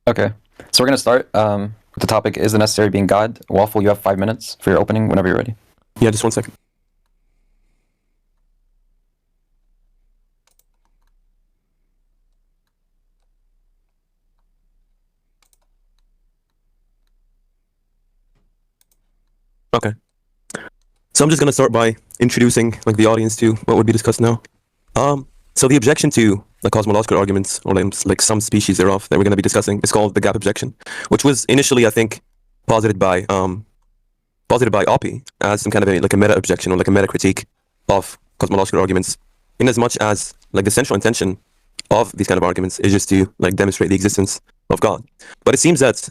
Okay, so we're gonna start. The topic is the necessary being God. Waffle, you have 5 minutes for your opening whenever you're ready. Yeah, just 1 second. Okay. So I'm just gonna start by introducing like the audience to what would be discussed now. So the objection to the cosmological arguments, or like some species thereof that we're gonna be discussing, is called the gap objection, which was initially, I think, posited by Oppie as some kind of a meta objection or like a meta critique of cosmological arguments, in as much as like the central intention of these kind of arguments is just to like demonstrate the existence of God. But it seems that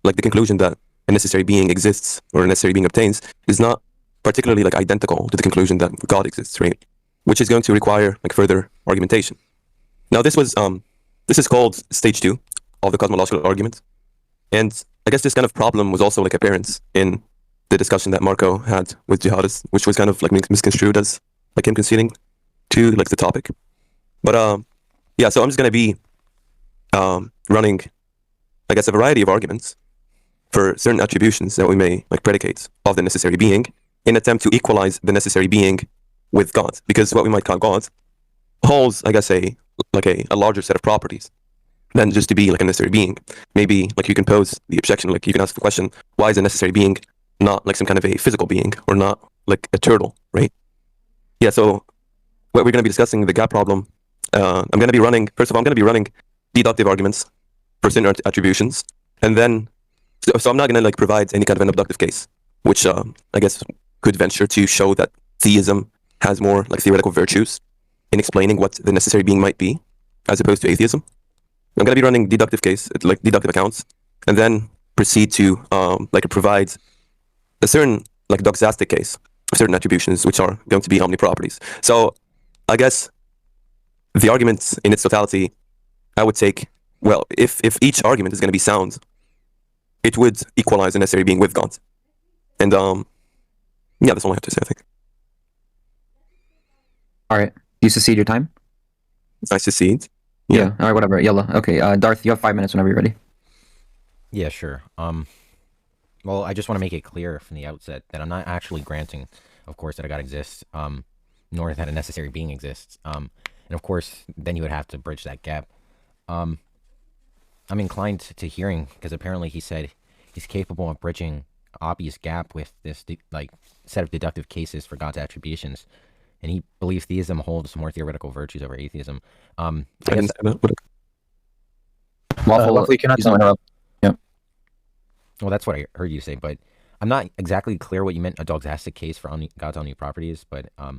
like the conclusion that a necessary being exists or a necessary being obtains is not particularly like identical to the conclusion that God exists, right? Which is going to require like further argumentation. Now this is called stage 2 of the cosmological argument, and I guess this kind of problem was also like apparent in the discussion that Marco had with jihadists, which was kind of like misconstrued as like him conceding to like the topic. But yeah, so I'm just gonna be running, I guess, a variety of arguments for certain attributions that we may like predicate of the necessary being in attempt to equalize the necessary being with God, because what we might call God holds, I guess, a larger set of properties than just to be like a necessary being. Maybe like you can pose the objection, like you can ask the question, why is a necessary being not like some kind of a physical being or not like a turtle, right? Yeah, so what we're going to be discussing, the gap problem, I'm going to be running, first of all, I'm going to be running deductive arguments for certain attributions, and then, so I'm not going to like provide any kind of an abductive case, which I guess could venture to show that theism has more like theoretical virtues in explaining what the necessary being might be, as opposed to atheism. I'm going to be running deductive accounts, and then proceed to like provide a certain like doxastic case of certain attributions, which are going to be omniproperties. So I guess the argument in its totality, I would take, well, if each argument is going to be sound, it would equalize the necessary being with God. And yeah, that's all I have to say, I think. All right, you succeed your time. I secede. Yeah. All right, whatever. Yellow. Okay. Darth, you have 5 minutes whenever you're ready. Yeah, sure. Well, I just want to make it clear from the outset that I'm not actually granting, of course, that a God exists, nor that a necessary being exists. And of course, then you would have to bridge that gap. I'm inclined to hearing, because apparently he said he's capable of bridging Oppie's gap with this like set of deductive cases for God's attributions, and he believes theism holds more theoretical virtues over atheism. I guess, Waffle, you cannot interrupt. well, that's what I heard you say, but I'm not exactly clear what you meant a doxastic case for God's omni properties, but I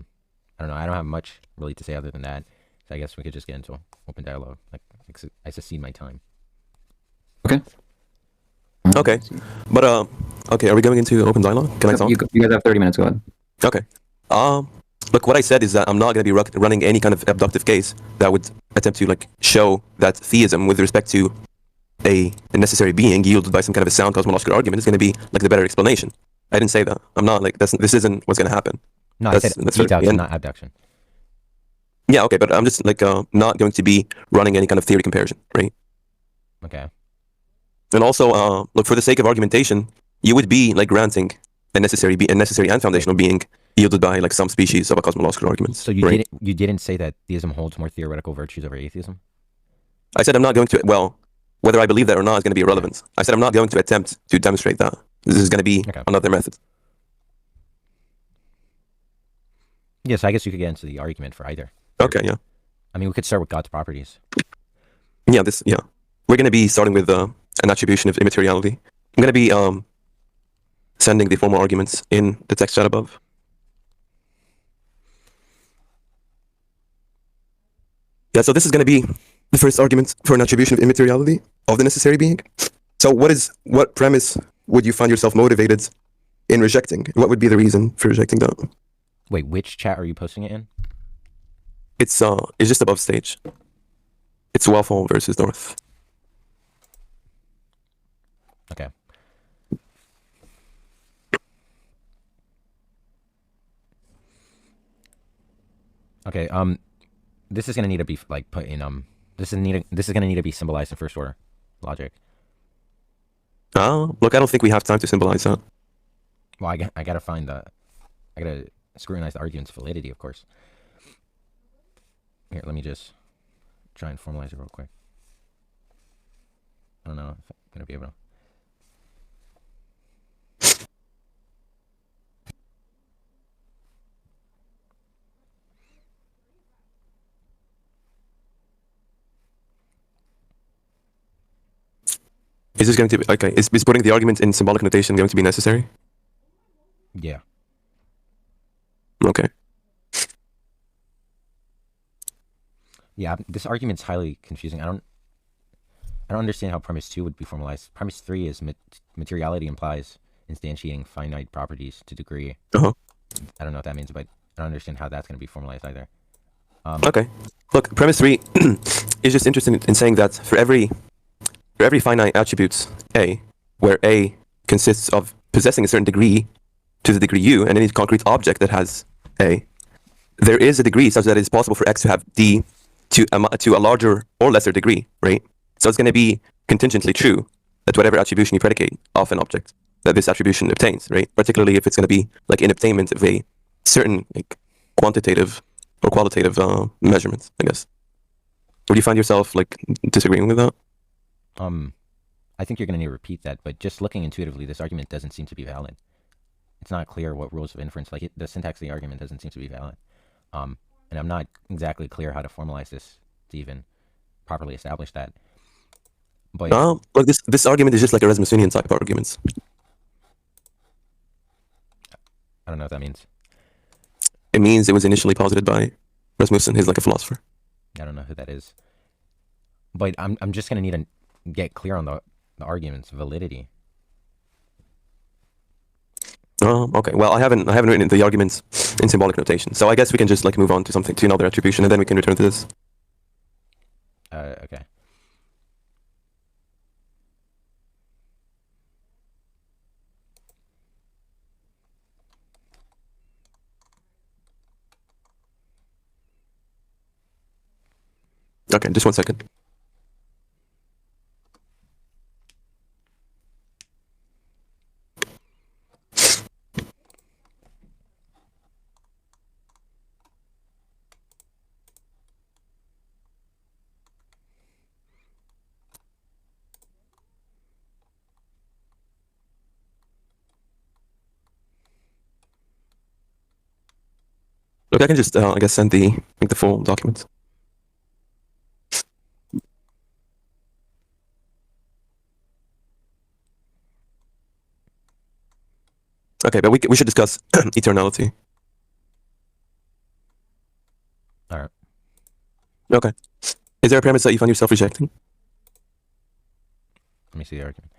don't know. I don't have much really to say other than that. So I guess we could just get into open dialogue. Like I succeed my time. Okay. Okay. But okay, are we going into open dialogue? Can I talk? You guys have 30 minutes. Go ahead. Okay. Look, what I said is that I'm not going to be running any kind of abductive case that would attempt to like show that theism with respect to a necessary being yielded by some kind of a sound cosmological argument is going to be like the better explanation. I didn't say that. I'm not like this isn't what's going to happen. No, I said deduction, not abduction. Yeah, okay, but I'm just like not going to be running any kind of theory comparison, right? Okay. And also, look, for the sake of argumentation, you would be like granting a necessary and foundational being yielded by like some species of a cosmological argument. So you didn't say that theism holds more theoretical virtues over atheism? I said I'm not going to. Well, whether I believe that or not is going to be irrelevant. I said I'm not going to attempt to demonstrate that. This is going to be another method. Yes, I guess you could get into the argument for either. Okay, yeah. I mean, we could start with God's properties. Yeah, we're going to be starting with an attribution of immateriality. I'm going to be sending the formal arguments in the text chat above. Yeah, so this is going to be the first argument for an attribution of immateriality of the necessary being. So what premise would you find yourself motivated in rejecting? What would be the reason for rejecting that? Wait, which chat are you posting it in? It's just above stage. It's Waffle versus North. Okay. Okay, this is gonna need to be like put in this is gonna need to be symbolized in first order. logic. Look, I don't think we have time to symbolize that. Well, I gotta I gotta scrutinize the argument's validity, of course. Here, let me just try and formalize it real quick. I don't know if I'm gonna be able to. Is this going to be okay? Is putting the argument in symbolic notation going to be necessary? Yeah. Okay. Yeah, this argument's highly confusing. I don't understand how premise 2 would be formalized. Premise 3 is materiality implies instantiating finite properties to degree. Uh-huh. I don't know what that means, but I don't understand how that's going to be formalized either. Okay. Look, premise 3 is just interested in saying that for every finite attribute A, where A consists of possessing a certain degree to the degree U, and any concrete object that has A, there is a degree such that it is possible for X to have D to a larger or lesser degree, right? So it's going to be contingently true that whatever attribution you predicate of an object, that this attribution obtains, right? Particularly if it's going to be like an obtainment of a certain like quantitative or qualitative measurements, I guess. Would you find yourself like disagreeing with that? I think you're going to need to repeat that, but just looking intuitively, this argument doesn't seem to be valid. It's not clear what rules of inference, the syntax of the argument doesn't seem to be valid. And I'm not exactly clear how to formalize this to even properly establish that. But look, this argument is just like a Rasmussenian type of arguments. I don't know what that means. It means it was initially posited by Rasmussen. He's like a philosopher. I don't know who that is. But I'm just gonna need to get clear on the argument's validity. Okay. Well, I haven't written the arguments in symbolic notation, so I guess we can just like move on to another attribution, and then we can return to this. Okay. Okay, just 1 second. Look, I can just I guess send the full document. Okay, but we should discuss eternality. All right. Okay. Is there a premise that you find yourself rejecting? Let me see the argument.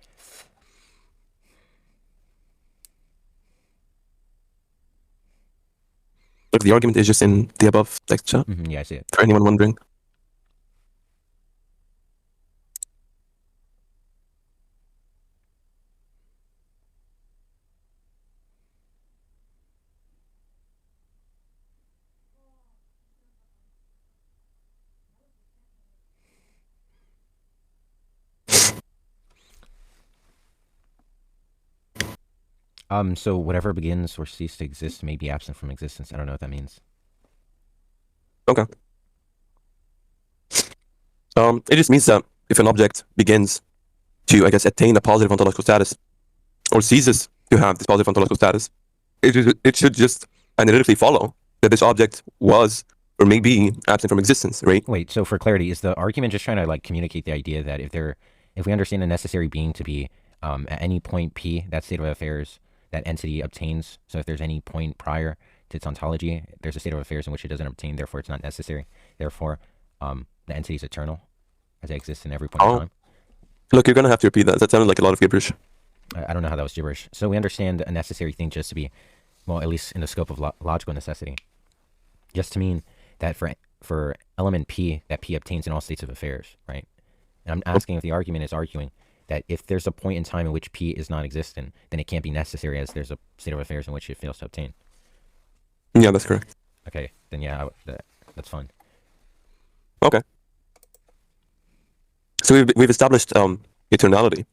Look, the argument is just in the above text chat. Yeah, I see it. For anyone wondering. So whatever begins or ceases to exist may be absent from existence. I don't know what that means. Okay. It just means that if an object begins to, I guess, attain a positive ontological status, or ceases to have this positive ontological status, it should just analytically follow that this object was or may be absent from existence, right? Wait, so for clarity, is the argument just trying to like communicate the idea that if we understand a necessary being to be at any point P, that state of affairs that entity obtains, so if there's any point prior to its ontology, there's a state of affairs in which it doesn't obtain, therefore it's not necessary, therefore the entity is eternal as it exists in every point in time? Look, you're going to have to repeat that. That sounded like a lot of gibberish. I don't know how that was gibberish. So we understand a necessary thing just to be, well, at least in the scope of logical necessity, just to mean that for element P, that P obtains in all states of affairs, right? And I'm asking if the argument is arguing that if there's a point in time in which P is non-existent, then it can't be necessary as there's a state of affairs in which it fails to obtain. Yeah, that's correct. Okay, then yeah, that's fine. Okay. So we've established eternality.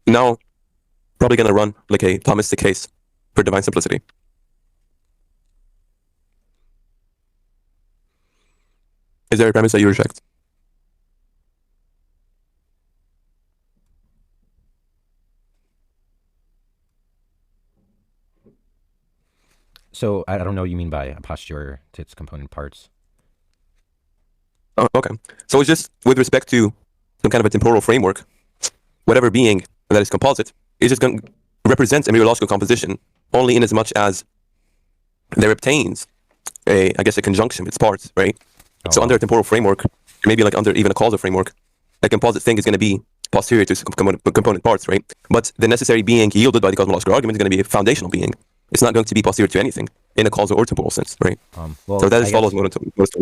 Now, probably going to run like a Thomistic case for divine simplicity. Is there a premise that you reject? So I don't know what you mean by a posterior to its component parts. Oh, okay. So it's just with respect to some kind of a temporal framework, whatever being that is composite is just going to represent a mereological composition only in as much as there obtains a conjunction with its parts, right? So under a temporal framework, maybe like under even a causal framework, a composite thing is going to be posterior to its component parts, right? But the necessary being yielded by the cosmological argument is going to be a foundational being. It's not going to be posterior to anything in a causal or temporal sense, right? Well, so that just follows most.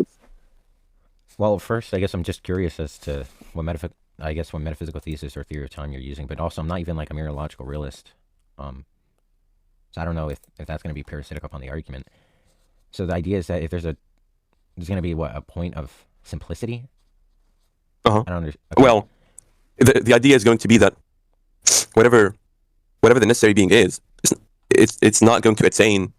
Well, first, I guess I'm just curious as to what metaphysical thesis or theory of time you're using, but also I'm not even like a mereological realist. So I don't know if that's going to be parasitic upon the argument. So the idea is that if there's going to be a point of simplicity. Uh-huh. I don't understand. Okay. Well, the idea is going to be that whatever the necessary being is, it's not going to attain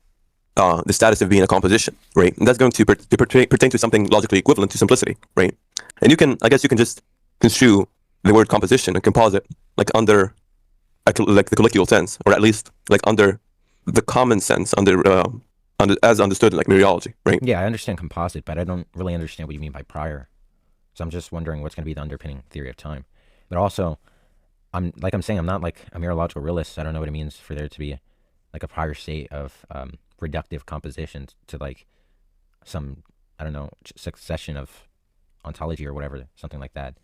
the status of being a composition, right? And that's going to pertain to something logically equivalent to simplicity, right? And you can just construe the word composition and composite like under like the colloquial sense, or at least like under the common sense, as understood in like mereology, right? Yeah, I understand composite, but I don't really understand what you mean by prior. So I'm just wondering what's going to be the underpinning theory of time. But also, I'm saying, I'm not like a mereological realist. I don't know what it means for there to be like a prior state of reductive composition to like some, I don't know, succession of ontology or whatever, something like that.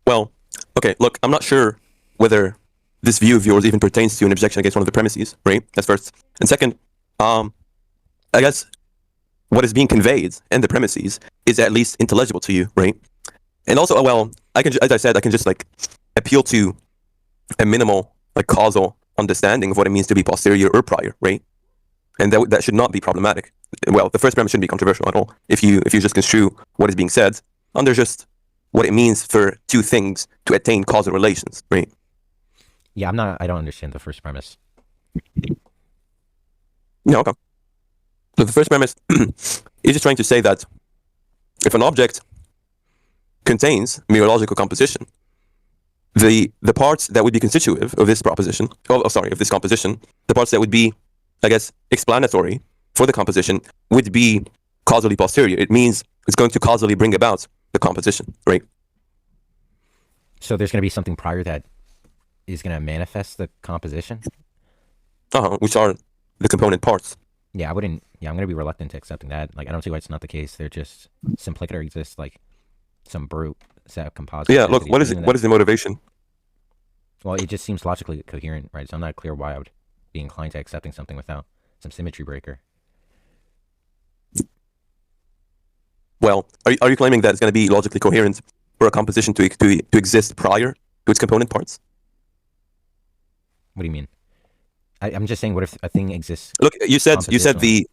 Well, okay, look, I'm not sure whether this view of yours even pertains to an objection against one of the premises, right? That's first. And second, I guess what is being conveyed in the premises is at least intelligible to you, right? And also, well, as I said, I can just like appeal to a minimal like causal understanding of what it means to be posterior or prior, right? And that should not be problematic. Well, the first premise shouldn't be controversial at all if you just construe what is being said under just what it means for two things to attain causal relations, right? Yeah, I don't understand the first premise. No, okay. So the first premise is just trying to say that if an object contains mereological composition, the parts that would be constitutive of this proposition, of this composition, the parts that would be, I guess, explanatory for the composition would be causally posterior. It means it's going to causally bring about the composition, right? So there's going to be something prior that is going to manifest the composition? Which are the component parts. Yeah, I'm going to be reluctant to accepting that. Like, I don't see why it's not the case. They're just simpliciter exists like some brute set of composites. Yeah, look, what is the motivation? Well, it just seems logically coherent, right? So I'm not clear why I would be inclined to accepting something without some symmetry breaker. Well, are you claiming that it's going to be logically coherent for a composition to exist prior to its component parts? What do you mean? I'm just saying, what if a thing exists? Look, you said the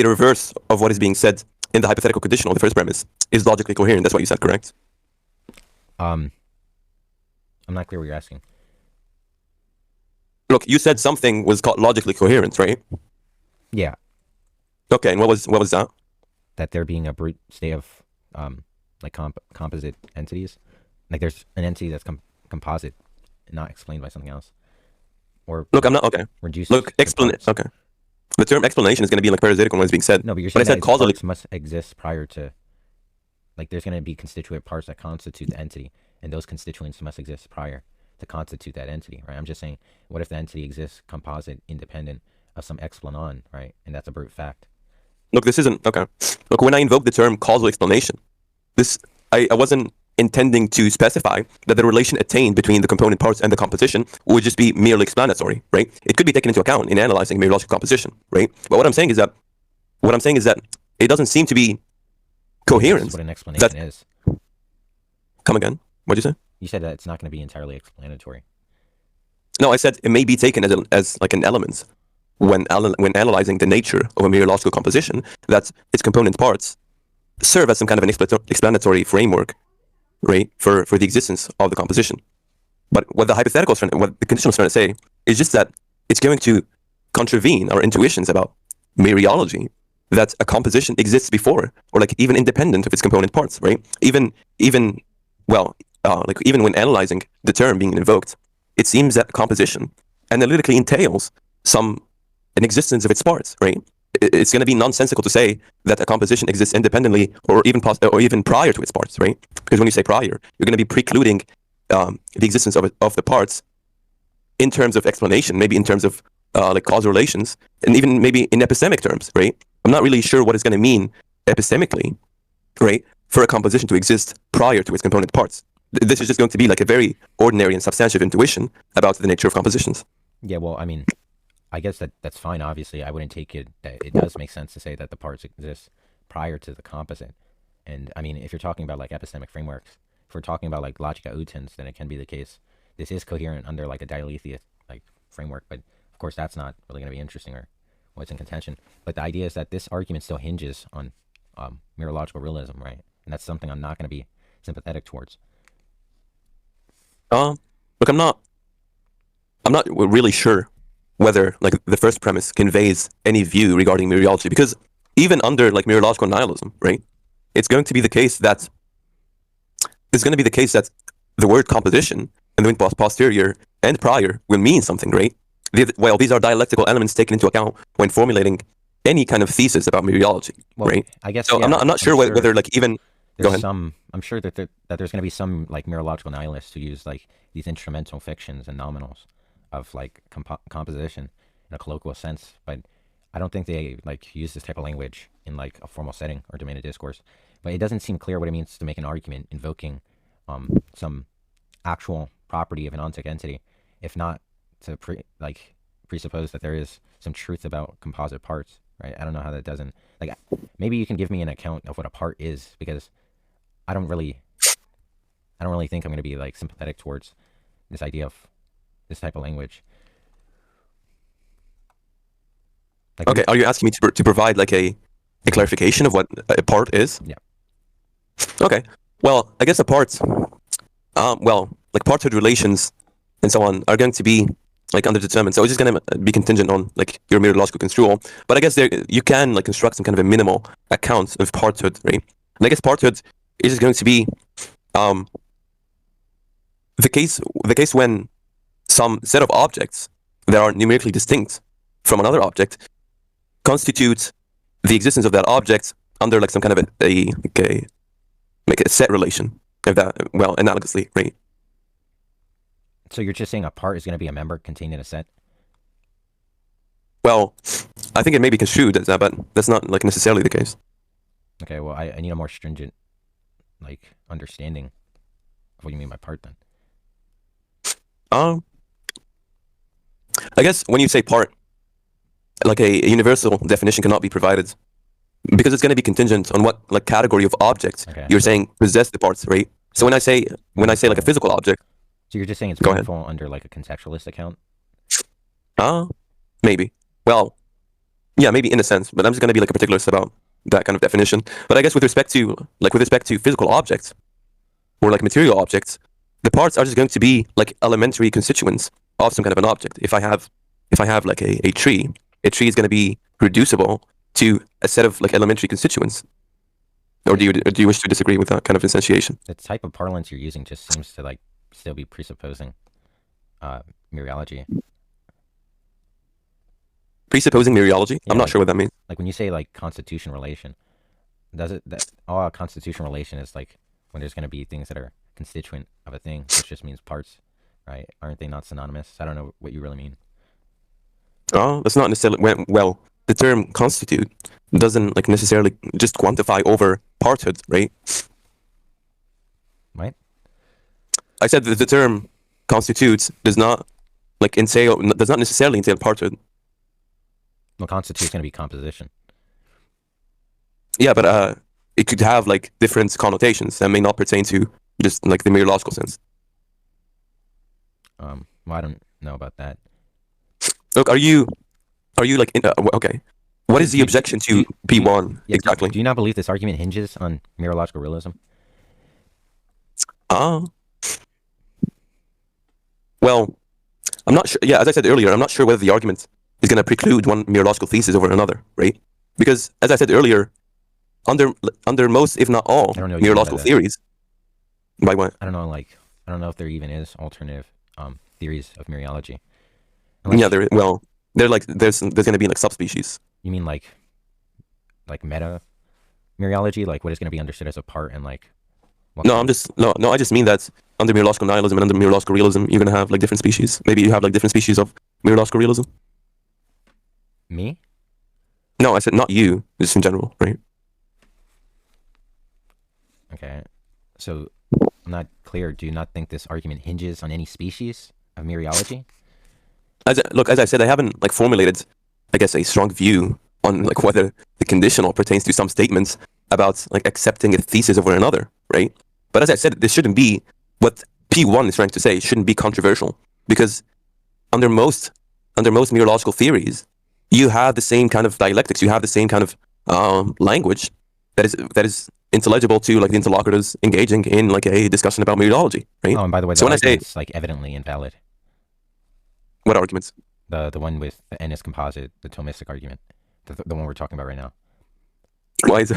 reverse of what is being said in the hypothetical conditional, the first premise, is logically coherent. That's what you said, correct? I'm not clear what you're asking. Look, you said something was called logically coherent, right? Yeah. Okay, and what was that? That there being a brute state of like composite entities. Like there's an entity that's composite, not explained by something else. Or look, I'm not okay. Reduced. Look, okay. The term explanation is going to be like parasitical when it's being said. No, but you're saying that causally parts must exist prior to. Like there's going to be constituent parts that constitute the entity, and those constituents must exist prior to constitute that entity, right? I'm just saying, what if the entity exists composite, independent of some explanon, right? And that's a brute fact. Look, this isn't okay. Look, when I invoke the term causal explanation, I wasn't intending to specify that the relation attained between the component parts and the composition would just be merely explanatory, right? It could be taken into account in analyzing mereological composition, right? But what I'm saying is that it doesn't seem to be coherent. That's what an explanation is. Come again? What'd you say? You said that it's not going to be entirely explanatory. No, I said it may be taken as like an element when analyzing the nature of a mereological composition, that its component parts serve as some kind of an explanatory framework right, for the existence of the composition. But what the conditional is trying to say is just that it's going to contravene our intuitions about mereology, that a composition exists before, or like even independent of its component parts, right? Even when analyzing the term being invoked, it seems that composition analytically entails an existence of its parts, right? It's going to be nonsensical to say that a composition exists independently or even prior to its parts, right? Because when you say prior, you're going to be precluding the existence of the parts in terms of explanation, maybe in terms of like causal relations, and even maybe in epistemic terms, right? I'm not really sure what it's going to mean epistemically, right, for a composition to exist prior to its component parts. This is just going to be like a very ordinary and substantive intuition about the nature of compositions. Yeah, well, I mean, I guess that's fine. Obviously, I wouldn't take it that it does make sense to say that the parts exist prior to the composite. And I mean, if you're talking about like epistemic frameworks, if we're talking about like logica utens, then it can be the case. This is coherent under like a dialetheist like framework, but of course that's not really going to be interesting or what's in contention. But the idea is that this argument still hinges on mereological realism, right? And that's something I'm not going to be sympathetic towards. Look, I'm not really sure whether like the first premise conveys any view regarding mereology, because even under like mereological nihilism, right, it's going to be the case that the word composition and the word posterior and prior will mean something, right? Well, these are dialectical elements taken into account when formulating any kind of thesis about mereology, Well, right? I guess So yeah, I'm not sure whether like even go ahead. I'm sure that there's going to be some like mereological nihilists who use like these instrumental fictions and nominals of like composition in a colloquial sense, but I don't think they like use this type of language in like a formal setting or domain of discourse. But it doesn't seem clear what it means to make an argument invoking some actual property of an ontic entity, if not to presuppose that there is some truth about composite parts, right? I don't know how that doesn't like. Maybe you can give me an account of what a part is, because I don't really think I'm going to be like sympathetic towards this idea of this type of language. Like, Okay, are you asking me to provide like a clarification of what a part is? Yeah. Okay. Well, I guess the parts, like parthood relations and so on are going to be like underdetermined. So it's just going to be contingent on like your mereological construal. But I guess you can like construct some kind of a minimal account of parthood, right? And I guess parthood is just going to be the case when some set of objects that are numerically distinct from another object constitute the existence of that object under like some kind of a set relation, if that, well, analogously, right? So you're just saying a part is going to be a member contained in a set? Well, I think it may be construed as that, but that's not like necessarily the case. Okay, well, I need a more stringent like understanding of what you mean by part then. I guess when you say part, like a universal definition cannot be provided, because it's going to be contingent on what like category of objects you're saying possess the parts, right? So when I say like a physical object, so you're just saying it's Go meaningful under like a contextualist account? Maybe. Well, yeah, maybe in a sense, but I'm just going to be like a particularist about that kind of definition. But I guess with respect to physical objects or like material objects, the parts are just going to be like elementary constituents of some kind of an object. If I have like a tree is going to be reducible to a set of like elementary constituents. Or do you wish to disagree with that kind of instantiation? The type of parlance you're using just seems to like still be presupposing mereology. Presupposing mereology? Yeah, I'm not like, sure what that means. Like when you say like constitution relation, all constitution relation is like when there's going to be things that are constituent of a thing, which just means parts, right? Aren't they not synonymous? I don't know what you really mean. Oh, that's not necessarily, well, the term constitute doesn't like necessarily just quantify over parthood, right? Right? I said that the term constitutes does not necessarily entail parthood. Well, constitute's going to be composition. Yeah, but it could have like different connotations that may not pertain to just like the mereological sense. Well, I don't know about that. Look, are you like okay? What is the objection to P1 exactly? Do you not believe this argument hinges on mereological realism? Ah. Well, I'm not sure. Yeah, as I said earlier, I'm not sure whether the argument is going to preclude one mereological thesis over another, right? Because, as I said earlier, under most, if not all, I don't know what you mean by mereological that. theories. By what? I don't know, like, I don't know if there even is alternative theories of mereology. Yeah, they're like there's going to be like subspecies. You mean like meta mereology, like what is going to be understood as a part and like what No, kind I'm just no. I just mean that under mereological nihilism and under mereological realism, you're going to have like different species. Maybe you have like different species of mereological realism. me? No, I said not you, just in general, right? Okay. So I'm not clear. Do you not think this argument hinges on any species of mereology? Look, as I said, I haven't like formulated, I guess, a strong view on like whether the conditional pertains to some statements about like accepting a thesis over another, right? But as I said, this shouldn't be what P1 is trying to say. Shouldn't be controversial because under most mereological theories, you have the same kind of dialectics. You have the same kind of language that is intelligible to like the interlocutors engaging in like a discussion about mereology, right? Oh, and by the way, the So when I say argument's like evidently invalid. what arguments? The one with the n is composite, the Thomistic argument, the one we're talking about right now. Why is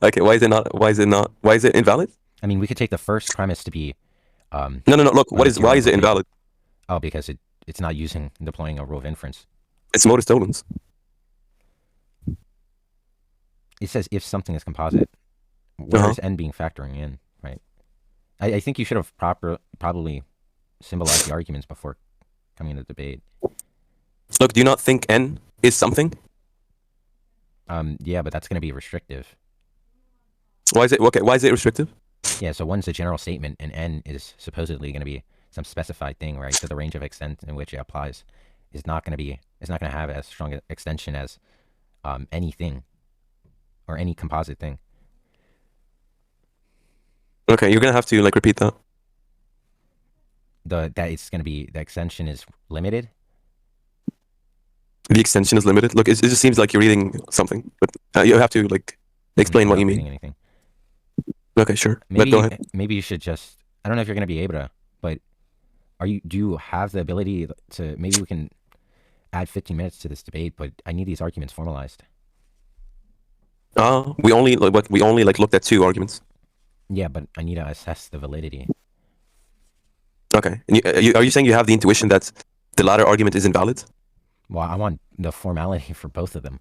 okay? Why is it not? Why is it not? Why is it invalid? I mean, we could take the first premise to be No. Look, why is it theoretical invalid? Oh, because it's not deploying a rule of inference. It's modus tollens. It says if something is composite. Where is n being factoring in, right? I think you should have probably symbolized the arguments before coming into debate. Look, do you not think n is something? Yeah, but that's going to be restrictive. Why is it okay? Why is it restrictive? Yeah, so one's a general statement, and n is supposedly going to be some specified thing, right? So the range of extent in which it applies is not going to have as strong an extension as anything or any composite thing. Okay, you're gonna have to like repeat that. That it's going to be the extension is limited. The extension is limited. Look, it just seems like you're reading something, but you have to like explain what you mean. Anything. Okay, sure. Maybe, but go ahead. Maybe you should just. I don't know if you're going to be able to, but do you have the ability to? Maybe we can add 15 minutes to this debate, but I need these arguments formalized. We only looked at 2 arguments. Yeah, but I need to assess the validity. Okay. And are you saying you have the intuition that the latter argument is invalid? Well, I want the formality for both of them,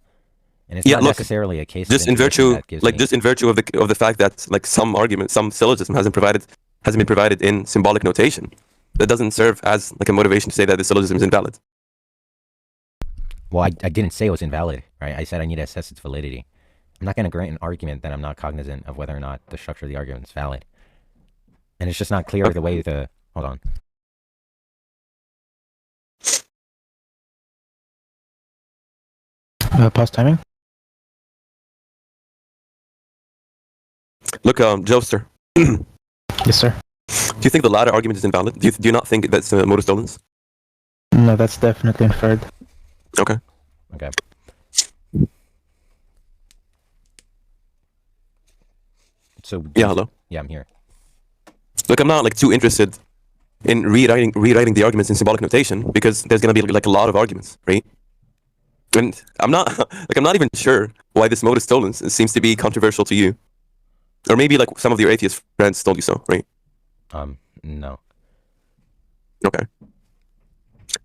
and it's not necessarily a case. Just in virtue of the fact that like some syllogism hasn't been provided in symbolic notation, that doesn't serve as like a motivation to say that the syllogism is invalid. Well, I didn't say it was invalid, right? I said I need to assess its validity. I'm not going to grant an argument that I'm not cognizant of whether or not the structure of the argument is valid, and it's just not clear the way the. Hold on. Pause timing. Look, Joester. Yes, sir. Do you think the latter argument is invalid? Do you not think that's modus tollens? No, that's definitely inferred. Okay. Okay. So yeah, hello. Yeah, I'm here. Look, I'm not like too interested in rewriting the arguments in symbolic notation because there's gonna be like a lot of arguments, right? And I'm not even sure why this modus tollens seems to be controversial to you, or maybe like some of your atheist friends told you so, right? No. Okay.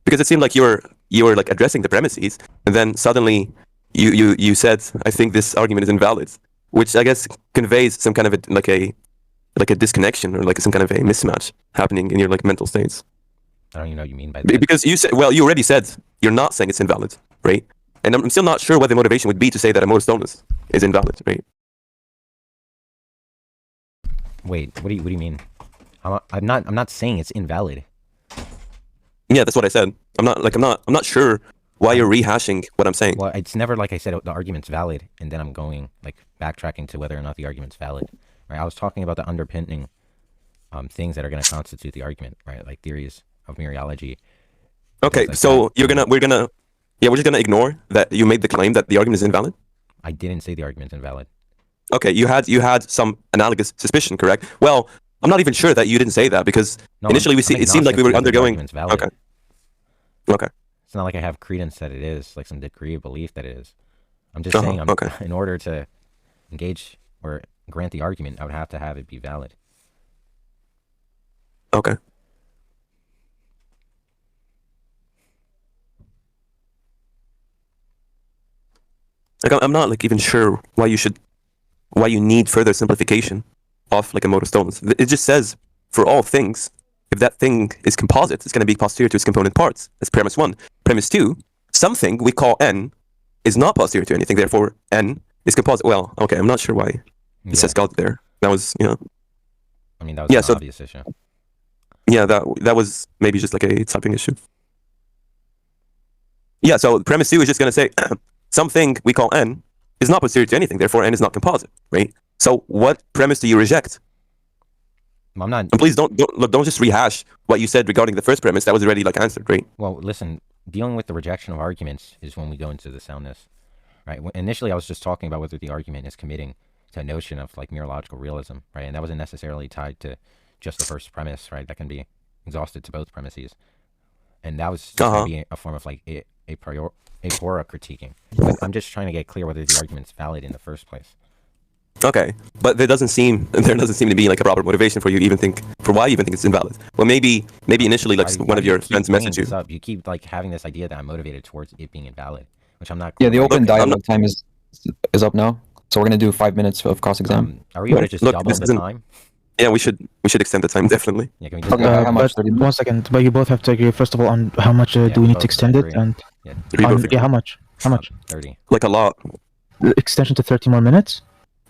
Because it seemed like you were like addressing the premises, and then suddenly you said, I think this argument is invalid, which I guess conveys some kind of a disconnection or like some kind of a mismatch happening in your like mental states. I don't even know what you mean by that. Because you already said you're not saying it's invalid, right? And I'm still not sure what the motivation would be to say that a modus tollens is invalid, right? Wait, what do you mean? I'm not saying it's invalid. Yeah, that's what I said. I'm not sure why you're rehashing what I'm saying. Well, it's never like I said the argument's valid, and then I'm going like backtracking to whether or not the argument's valid. Right? I was talking about the underpinning things that are going to constitute the argument, right? Like theories of mereology. Okay, like so we're just gonna ignore that you made the claim that the argument is invalid. I didn't say the argument's invalid. Okay, you had some analogous suspicion, correct? Well, I'm not even sure that you didn't say that because No, initially I'm it seemed like we were agnostic to whether the undergoing. argument's valid. Okay. Okay. It's not like I have credence that it is, like some degree of belief that it is. I'm just saying, Okay. in order to engage or grant the argument, I would have to have it be valid. Okay. Like I'm not like even sure why you need further simplification of like a modus tollens. It just says for all things, if that thing is composite, it's going to be posterior to its component parts. That's premise 1. Premise 2, something we call n is not posterior to anything, therefore n is composite. Well, okay, I'm not sure why it says God there. That was, I mean, that was an obvious issue. Yeah, that was maybe just like a typing issue. Yeah, so premise 2 is just going to say something we call n is not posterior to anything, therefore n is not composite, right? So what premise do you reject? I'm not. And please don't just rehash what you said regarding the first premise. That was already like answered, right? Well, listen, dealing with the rejection of arguments is when we go into the soundness, right? Initially, I was just talking about whether the argument is committing to a notion of like mere logical realism, right? And that wasn't necessarily tied to just the first premise, right? That can be exhausted to both premises, and that was just going to be a form of like a pora critiquing. But I'm just trying to get clear whether the argument's valid in the first place. Okay, but there doesn't seem to be like a proper motivation for you even think for why you even think it's invalid. Well, maybe initially like one of your friends messaged you. You keep like having this idea that I'm motivated towards it being invalid, which I'm not. Yeah, the open dialogue time is up now, so we're gonna do 5 minutes of cross exam. Are we able to just double the time? Yeah, we should extend the time definitely. Yeah, can we just how much? 30 minutes? 1 second, but you both have to agree first of all on how much do we need to extend it, and how much? 30. Like a lot. The extension to 30 more minutes.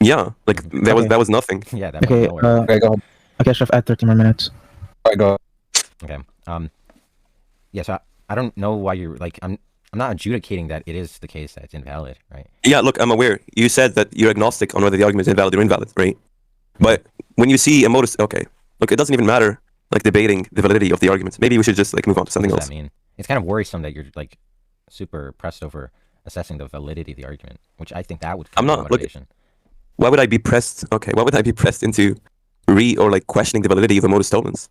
Yeah, like that was nothing. Yeah, that Okay. Okay, go ahead. Okay, Chef, add 30 more minutes. Alright, go. Okay. Yeah, so I don't know why you're like I'm not adjudicating that it is the case that it's invalid, right? Yeah, look, I'm aware. You said that you're agnostic on whether the argument is invalid or invalid, right? But when you see a modus, okay, look, it doesn't even matter like debating the validity of the arguments. Maybe we should just like move on to something else. What does that mean? It's kind of worrisome that you're like super pressed over assessing the validity of the argument, which I think that would. I'm not. Look, why would I be pressed? Okay, why would I be pressed into questioning the validity of the modus tollens?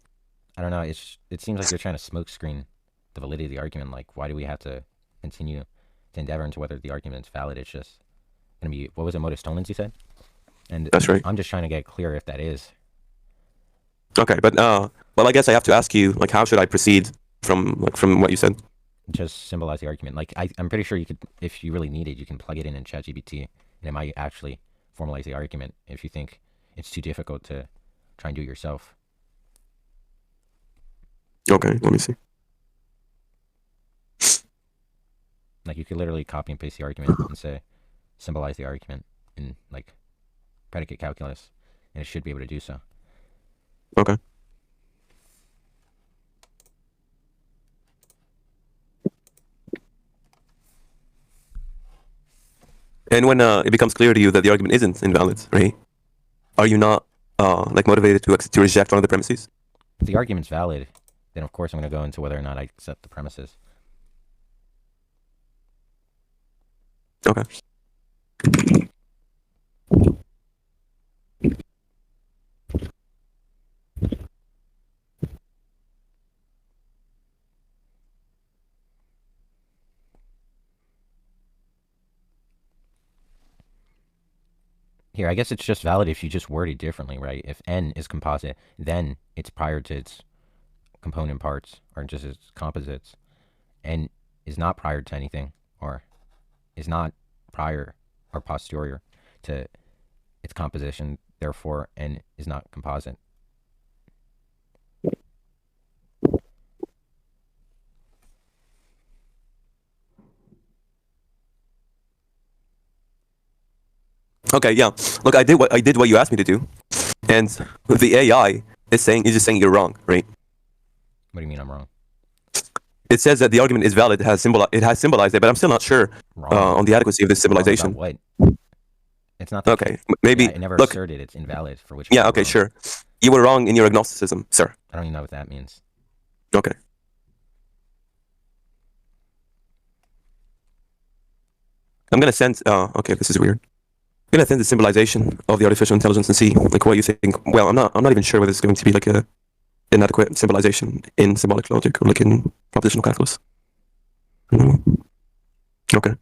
I don't know. It seems like you're trying to smokescreen the validity of the argument. Like, why do we have to continue to endeavor into whether the argument is valid? It's just gonna be, what was it, modus tollens you said? And that's right. I'm just trying to get clear if that is. Okay, but well, I guess I have to ask you, like, how should I proceed from what you said? Just symbolize the argument. Like, I'm pretty sure you could, if you really need it, you can plug it in ChatGPT, and it might actually formalize the argument if you think it's too difficult to try and do it yourself. Okay, let me see. Like, you could literally copy and paste the argument and say, symbolize the argument in, like, predicate calculus, and it should be able to do so. Okay. And when it becomes clear to you that the argument isn't invalid, right? Are you not like motivated to reject one of the premises? If the argument's valid, then of course I'm going to go into whether or not I accept the premises. Okay. Here, I guess it's just valid if you just word it differently, right? If n is composite, then it's prior to its component parts, or just its composites. N is not prior to anything, or is not prior or posterior to its composition, therefore n is not composite. Okay, yeah. Look, I did what you asked me to do, and the AI is just saying you're wrong, right? What do you mean I'm wrong? It says that the argument is valid. It has symbolized it, but I'm still not sure on the adequacy of this symbolization. What? It's not. Okay, maybe. It never asserted it's invalid for which. Yeah. Okay. Sure. You were wrong in your agnosticism, sir. I don't even know what that means. Okay. I'm gonna send. Okay, this is weird. gonna attend the symbolization of the artificial intelligence and see like what you think. Well, I'm not even sure whether it's going to be like a inadequate symbolization in symbolic logic or like in propositional calculus. Okay.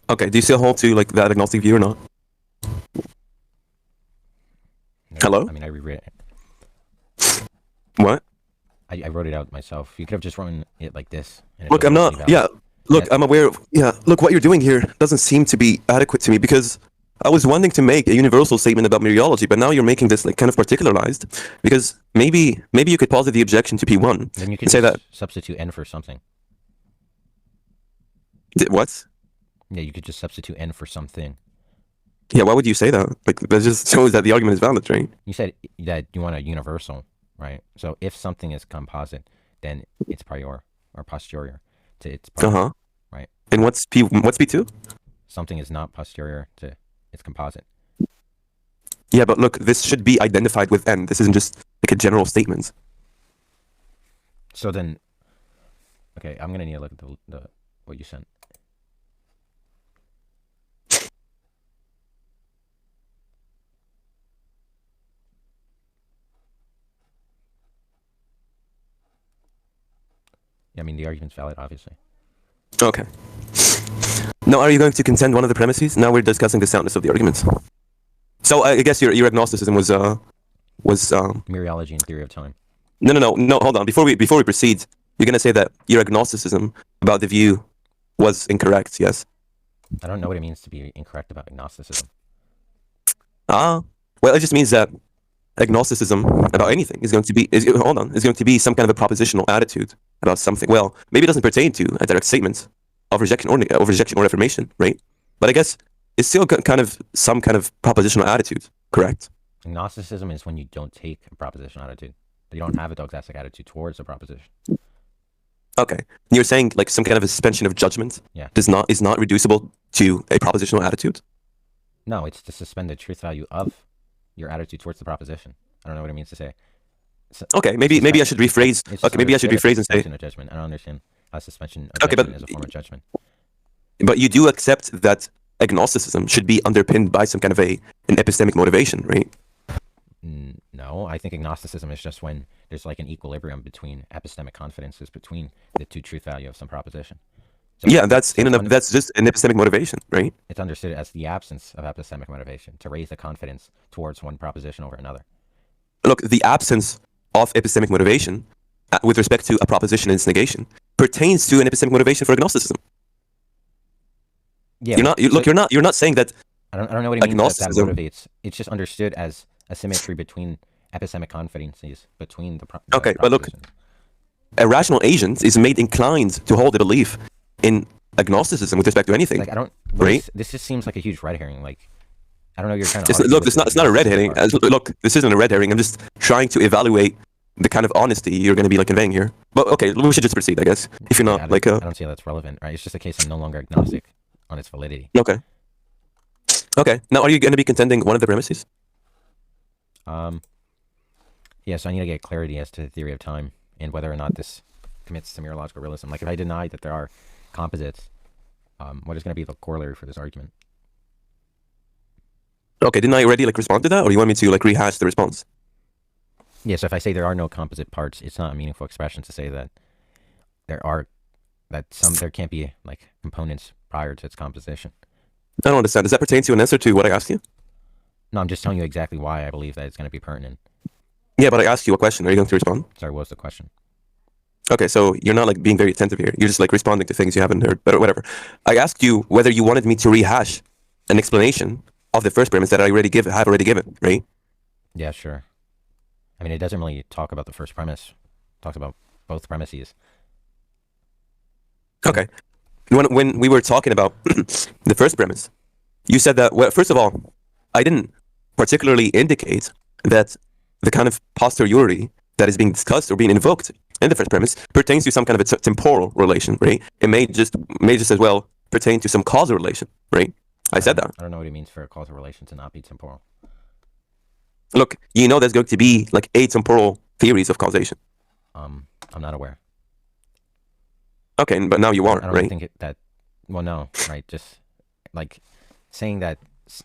Okay, do you still hold to like that agnostic view or not? No, Hello? I mean, I reread it. What? I wrote it out myself. You could have just written it like this. Look, I'm not. Yeah. Look, I'm aware of. Yeah. Look, what you're doing here doesn't seem to be adequate to me because I was wanting to make a universal statement about mereology, but now you're making this like kind of particularized because maybe you could posit the objection to P1 then you could and say that. substitute n for something. What? Yeah, you could just substitute n for something. Yeah, why would you say that? Like, that just shows that the argument is valid, right? You said that you want a universal, right? So if something is composite, then it's prior or posterior to its prior, right? And what's P2? Something is not posterior to its composite. Yeah, but look, this should be identified with n. This isn't just like a general statement. So then, okay, I'm gonna need to look at the what you sent. I mean, the argument's valid, obviously. Okay. Now, are you going to contend one of the premises? Now we're discussing the soundness of the arguments. So I guess your agnosticism was mereology and theory of time. No. Hold on. Before we proceed, you're gonna say that your agnosticism about the view was incorrect. Yes. I don't know what it means to be incorrect about agnosticism. Well, it just means that agnosticism about anything is going to be some kind of a propositional attitude about something. Well, maybe it doesn't pertain to a direct statement of rejection or affirmation, right? But I guess it's still kind of some kind of propositional attitude, correct? Agnosticism is when you don't take a propositional attitude. You don't have a dogmatic attitude towards a proposition. Okay, you're saying like some kind of a suspension of judgment. Yeah. is not reducible to a propositional attitude. No, it's to suspend the truth value of your attitude towards the proposition. I don't know what it means to say. Okay, maybe I should rephrase. Okay, maybe I should rephrase and say. Of judgment. I don't understand how suspension of judgment is a form of judgment. But you do accept that agnosticism should be underpinned by some kind of an epistemic motivation, right? No, I think agnosticism is just when there's like an equilibrium between epistemic confidences between the two truth value of some proposition. So yeah, that's just an epistemic motivation, right? It's understood as the absence of epistemic motivation to raise the confidence towards one proposition over another. Look, the absence of epistemic motivation with respect to a proposition and its negation pertains to an epistemic motivation for agnosticism. Yeah, you're not saying that. I don't know what it means that motivates. It's just understood as a symmetry between epistemic confidences between the okay, but look, a rational agent is made inclined to hold a belief in agnosticism with respect to anything. Like, I don't. Right? This just seems like a huge red herring. Like, I don't know. You're trying to. Look, it's not a red herring. Look, this isn't a red herring. I'm just trying to evaluate the kind of honesty you're going to be like conveying here. But okay, we should just proceed, I guess. If you're not I like don't see how that's relevant, right? It's just a case I'm no longer agnostic on its validity. Okay. Okay. Now, are you going to be contending one of the premises? Yeah, so I need to get clarity as to the theory of time and whether or not this commits to mereological realism. Like, if I deny that there are composites, what is going to be the corollary for this argument? Okay, didn't I already like respond to that, or do you want me to like rehash the response? Yeah, so if I say there are no composite parts, it's not a meaningful expression to say that there can't be like components prior to its composition. I don't understand. Does that pertain to an answer to what I asked you? No, I'm just telling you exactly why I believe that it's going to be pertinent. Yeah, but I asked you a question. Are you going to respond? Sorry, what was the question? Okay, so you're not like being very attentive here. You're just like responding to things you haven't heard, but whatever. I asked you whether you wanted me to rehash an explanation of the first premise that I have already given, right? Yeah, sure. I mean, it doesn't really talk about the first premise. It talks about both premises. Okay. When we were talking about the first premise, you said that, well, first of all, I didn't particularly indicate that the kind of posteriority that is being discussed or being invoked in the first premise pertains to some kind of a temporal relation, right? It may just as well pertain to some causal relation, right? I said that. I don't know what it means for a causal relation to not be temporal. Look, you know there's going to be like atemporal theories of causation. I'm not aware. Okay, but now you are, I don't right? think that. Well, no, right? Just like saying that,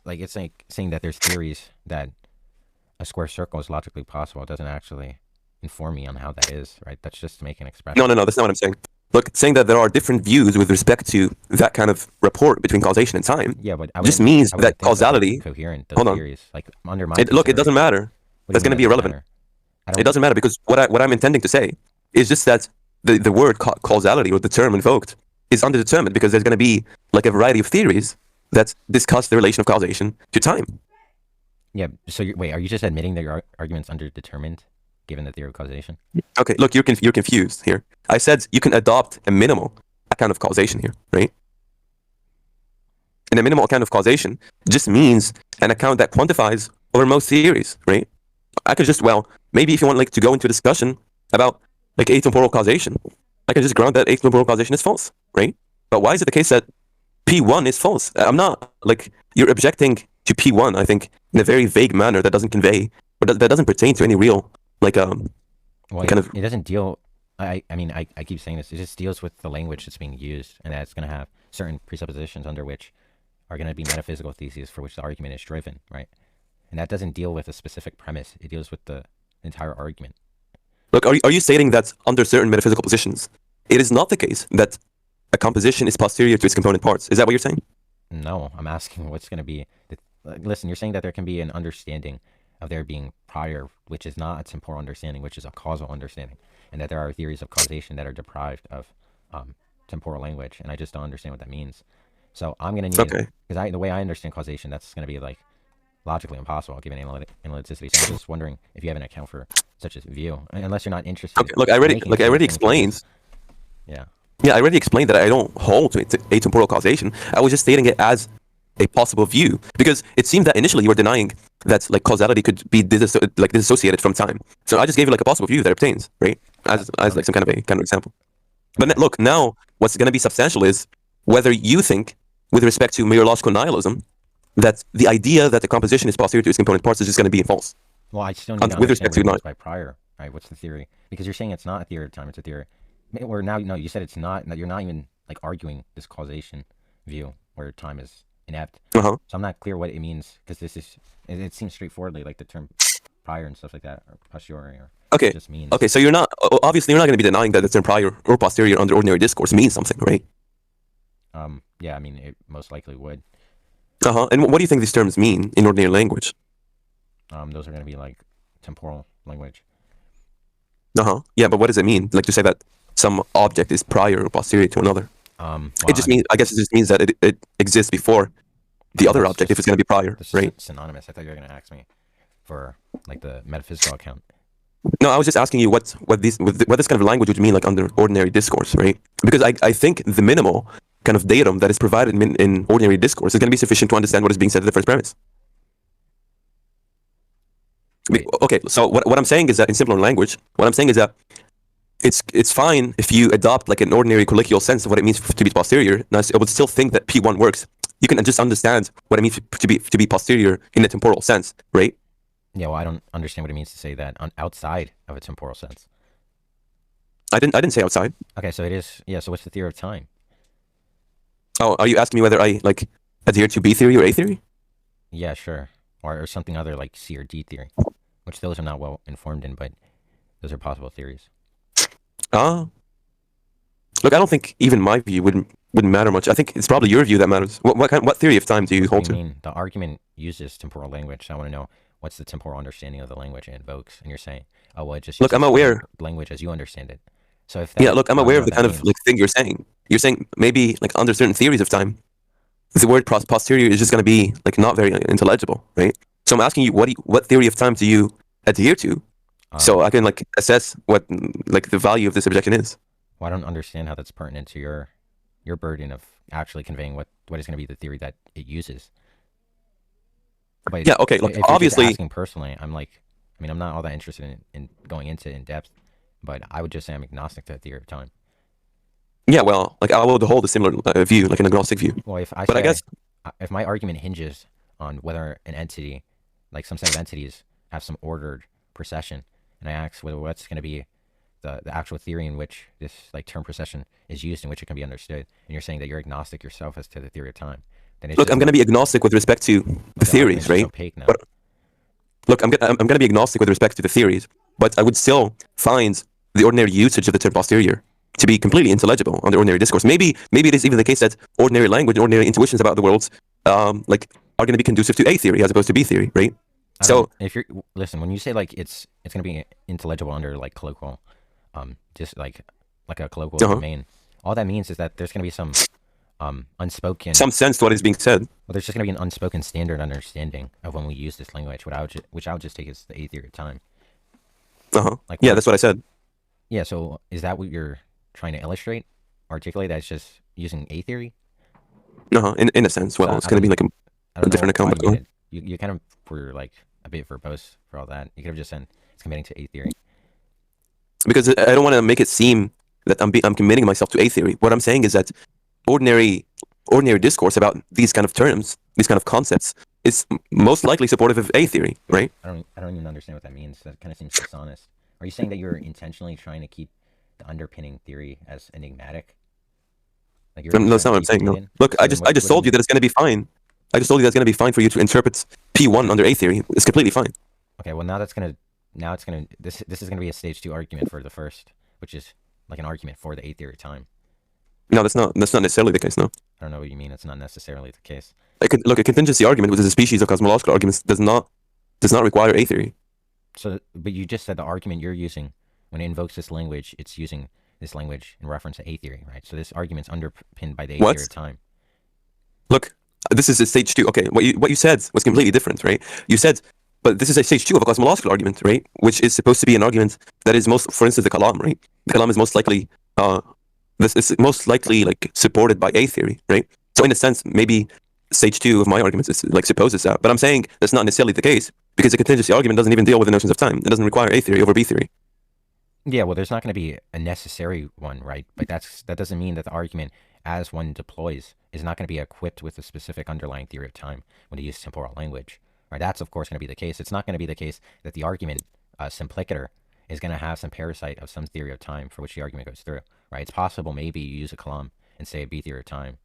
like it's like saying that there's theories that a square circle is logically possible. It doesn't actually inform me on how that is, right? That's just to make an expression. No, that's not what I'm saying. Look, saying that there are different views with respect to that kind of rapport between causation and time. Yeah, but just means that causality. Coherent. Hold on. Theories, like under my look, it doesn't matter. That's going to be irrelevant. It doesn't matter because what I'm intending to say is just that the word causality or the term invoked is underdetermined because there's going to be like a variety of theories that discuss the relation of causation to time. Yeah. So wait, are you just admitting that your argument's underdetermined, given the theory of causation? Okay. Look, you're confused here. I said you can adopt a minimal account of causation here, right? And a minimal account of causation just means an account that quantifies over most theories, right? I could just, well, maybe if you want like to go into a discussion about like atemporal causation, I can just grant that atemporal causation is false, right? But why is it the case that P1 is false? I'm not, like, you're objecting to P1, I think, in a very vague manner that doesn't convey, or that doesn't pertain to any real, like, well, kind of... It doesn't deal, I mean, I keep saying this, it just deals with the language that's being used, and that it's going to have certain presuppositions under which are going to be metaphysical theses for which the argument is driven, right? And that doesn't deal with a specific premise, it deals with the entire argument. Look, are you stating that under certain metaphysical positions, it is not the case that a composition is posterior to its component parts? Is that what you're saying? No, I'm asking what's going to be... Listen, you're saying that there can be an understanding of there being prior, which is not a temporal understanding, which is a causal understanding, and that there are theories of causation that are deprived of temporal language, and I just don't understand what that means. So I'm going to need... Because the way I understand causation, that's going to be like logically impossible given analyticity. So I'm just wondering if you have an account for such a view, unless you're not interested. Okay, look, I already explained. Yeah. Yeah, I already explained that I don't hold to atemporal causation. I was just stating it as a possible view because it seemed that initially you were denying that like causality could be disassociated from time. So I just gave you like a possible view that obtains, right? As like some kind of example. But look, now what's going to be substantial is whether you think, with respect to mereological nihilism, that the idea that the composition is posterior to its component parts is just going to be false. Well, I still need to understand what it means by prior, right? What's the theory? Because you're saying it's not a theory of time, it's a theory. Or now, no, you said it's not, that you're not even like arguing this causation view where time is inept. So I'm not clear what it means because it seems straightforwardly like the term prior and stuff like that, or posteriori, or just means. Okay, so you're not, obviously you're not going to be denying that the term prior or posterior under ordinary discourse means something, right? Yeah, I mean, it most likely would. And what do you think these terms mean in ordinary language? Those are going to be like temporal language. Yeah, but what does it mean? Like to say that some object is prior or posterior to another? Well, it just means, I guess it just means that it exists before the other object if it's going to be prior, right? Synonymous. I thought you were going to ask me for like the metaphysical account. No, I was just asking you what this kind of language would mean like under ordinary discourse, right? Because I think the minimal kind of datum that is provided in ordinary discourse is going to be sufficient to understand what is being said in the first premise. Okay, so what I'm saying is that in simpler language, what I'm saying is that it's fine if you adopt like an ordinary colloquial sense of what it means to be posterior. Now, I would still think that P1 works. You can just understand what it means to be posterior in a temporal sense, right? Yeah, well, I don't understand what it means to say that outside of a temporal sense. I didn't say outside. Okay, so it is. Yeah, so what's the theory of time? Oh, are you asking me whether I like adhere to B theory or A theory? Yeah, sure. Or something other like C or D theory, which those are not well informed in, but those are possible theories. Look, I don't think even my view wouldn't matter much. I think it's probably your view that matters. What theory of time do you hold to? I mean, the argument uses temporal language. So I want to know what's the temporal understanding of the language it invokes. And you're saying, oh, well, it just look, I'm aware language as you understand it. So if look, I'm aware of the kind of like thing you're saying. You're saying maybe like under certain theories of time, the word posterior is just going to be like not very intelligible, right? So I'm asking you, what theory of time do you adhere to, so I can like assess what like the value of this objection is? Well, I don't understand how that's pertinent to your burden of actually conveying what is going to be the theory that it uses. But yeah, okay. Look, if you're obviously, just asking personally, I'm like, I mean, I'm not all that interested in going into it in depth, but I would just say I'm agnostic to the theory of time. yeah, well, like I would hold a similar view, like an agnostic view. Well, if I But I say, guess if my argument hinges on whether an entity, like some set of entities, have some ordered procession, and I ask whether what's going to be the actual theory in which this like term procession is used, in which it can be understood, and you're saying that you're agnostic yourself as to the theory of time, then it's look, just I'm going to be agnostic with respect to the theories, right? opaque now. But look, I'm going to be agnostic with respect to the theories, but I would still find the ordinary usage of the term posterior to be completely intelligible on the ordinary discourse. Maybe it is even the case that ordinary language, ordinary intuitions about the world, like are going to be conducive to A theory as opposed to B theory, right? So if you're listen, when you say like it's going to be intelligible under like colloquial, just like a colloquial domain, all that means is that there's going to be some unspoken, some sense to what is being said. Well, there's just going to be an unspoken standard understanding of when we use this language, which I would just take as the A theory of time. Like, yeah, that's what I said. Yeah, so is that what you're trying to illustrate, articulate? That's just using A theory? In a sense. Well, it's going to be like a different account. You kind of were like a bit verbose for all that. You could have just said it's committing to A theory. Because I don't want to make it seem that I'm committing myself to A theory. What I'm saying is that ordinary discourse about these kind of terms, these kind of concepts, is most likely supportive of A theory, right? I don't even understand what that means. That kind of seems dishonest. Are you saying that you're intentionally trying to keep the underpinning theory as enigmatic? Like no, that's not what I'm saying. No. Look, so I just told you that it's going to be fine. I just told you that's going to be fine for you to interpret P1 under A theory. It's completely fine. Okay, well this is gonna be a stage 2 argument for the first, which is like an argument for the A theory of time. No, that's not necessarily the case. No. I don't know what you mean. It's not necessarily the case. Look, a contingency argument, which is a species of cosmological arguments, does not require A theory. So, but you just said the argument you're using when it invokes this language, it's using this language in reference to A theory, right? So this argument's underpinned by the A theory of time. Look, this is a stage 2. Okay, what you said was completely different, right? You said, but this is a stage 2 of a cosmological argument, right? Which is supposed to be an argument that is most, for instance, the kalam, right? The kalam is most likely, this is most likely like supported by A theory, right? So in a sense, maybe stage 2 of my arguments is like supposes that, but I'm saying that's not necessarily the case because the contingency argument doesn't even deal with the notions of time. It doesn't require A theory over B theory. Yeah, well, there's not going to be a necessary one, right? But that doesn't mean that the argument, as one deploys, is not going to be equipped with a specific underlying theory of time when you use temporal language, right? That's of course going to be the case. It's not going to be the case that the argument simplicator is going to have some parasite of some theory of time for which the argument goes through, right? It's possible maybe you use a kalam and say a B theory of time,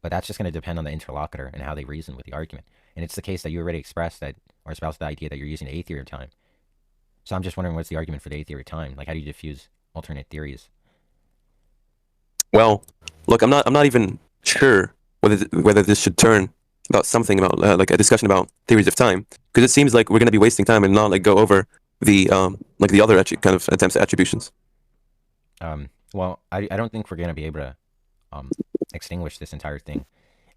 but that's just going to depend on the interlocutor and how they reason with the argument. And it's the case that you already expressed that, or espoused the idea that you're using the A theory of time. So I'm just wondering, what's the argument for the A theory of time? Like, how do you diffuse alternate theories? Well, look, I'm not even sure whether this should turn about something about like a discussion about theories of time, because it seems like we're going to be wasting time and not like go over the like the other kind of attempts at attributions. Well, I don't think we're going to be able to extinguish this entire thing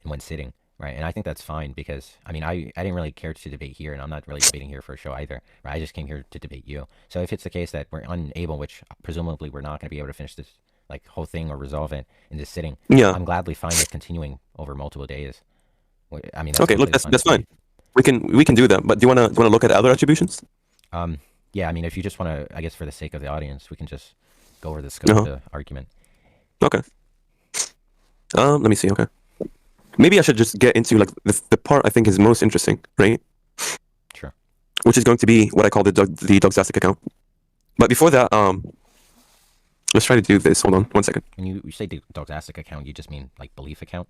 in one sitting. Right, and I think that's fine because, I mean, I didn't really care to debate here, and I'm not really debating here for a show either. Right? I just came here to debate you. So if it's the case that we're unable, which presumably we're not going to be able to finish this like whole thing or resolve it in this sitting, yeah, I'm gladly fine with continuing over multiple days. I mean, okay, look, that's fine. We can do that. But do you wanna look at other attributions? Yeah, I mean, if you just want to, I guess for the sake of the audience, we can just go over the scope of the argument. Okay. Let me see. Okay. Maybe I should just get into like the part I think is most interesting, right? Sure. Which is going to be what I call the doxastic account. But before that, let's try to do this. Hold on, 1 second. When you say the doxastic account, you just mean like belief account?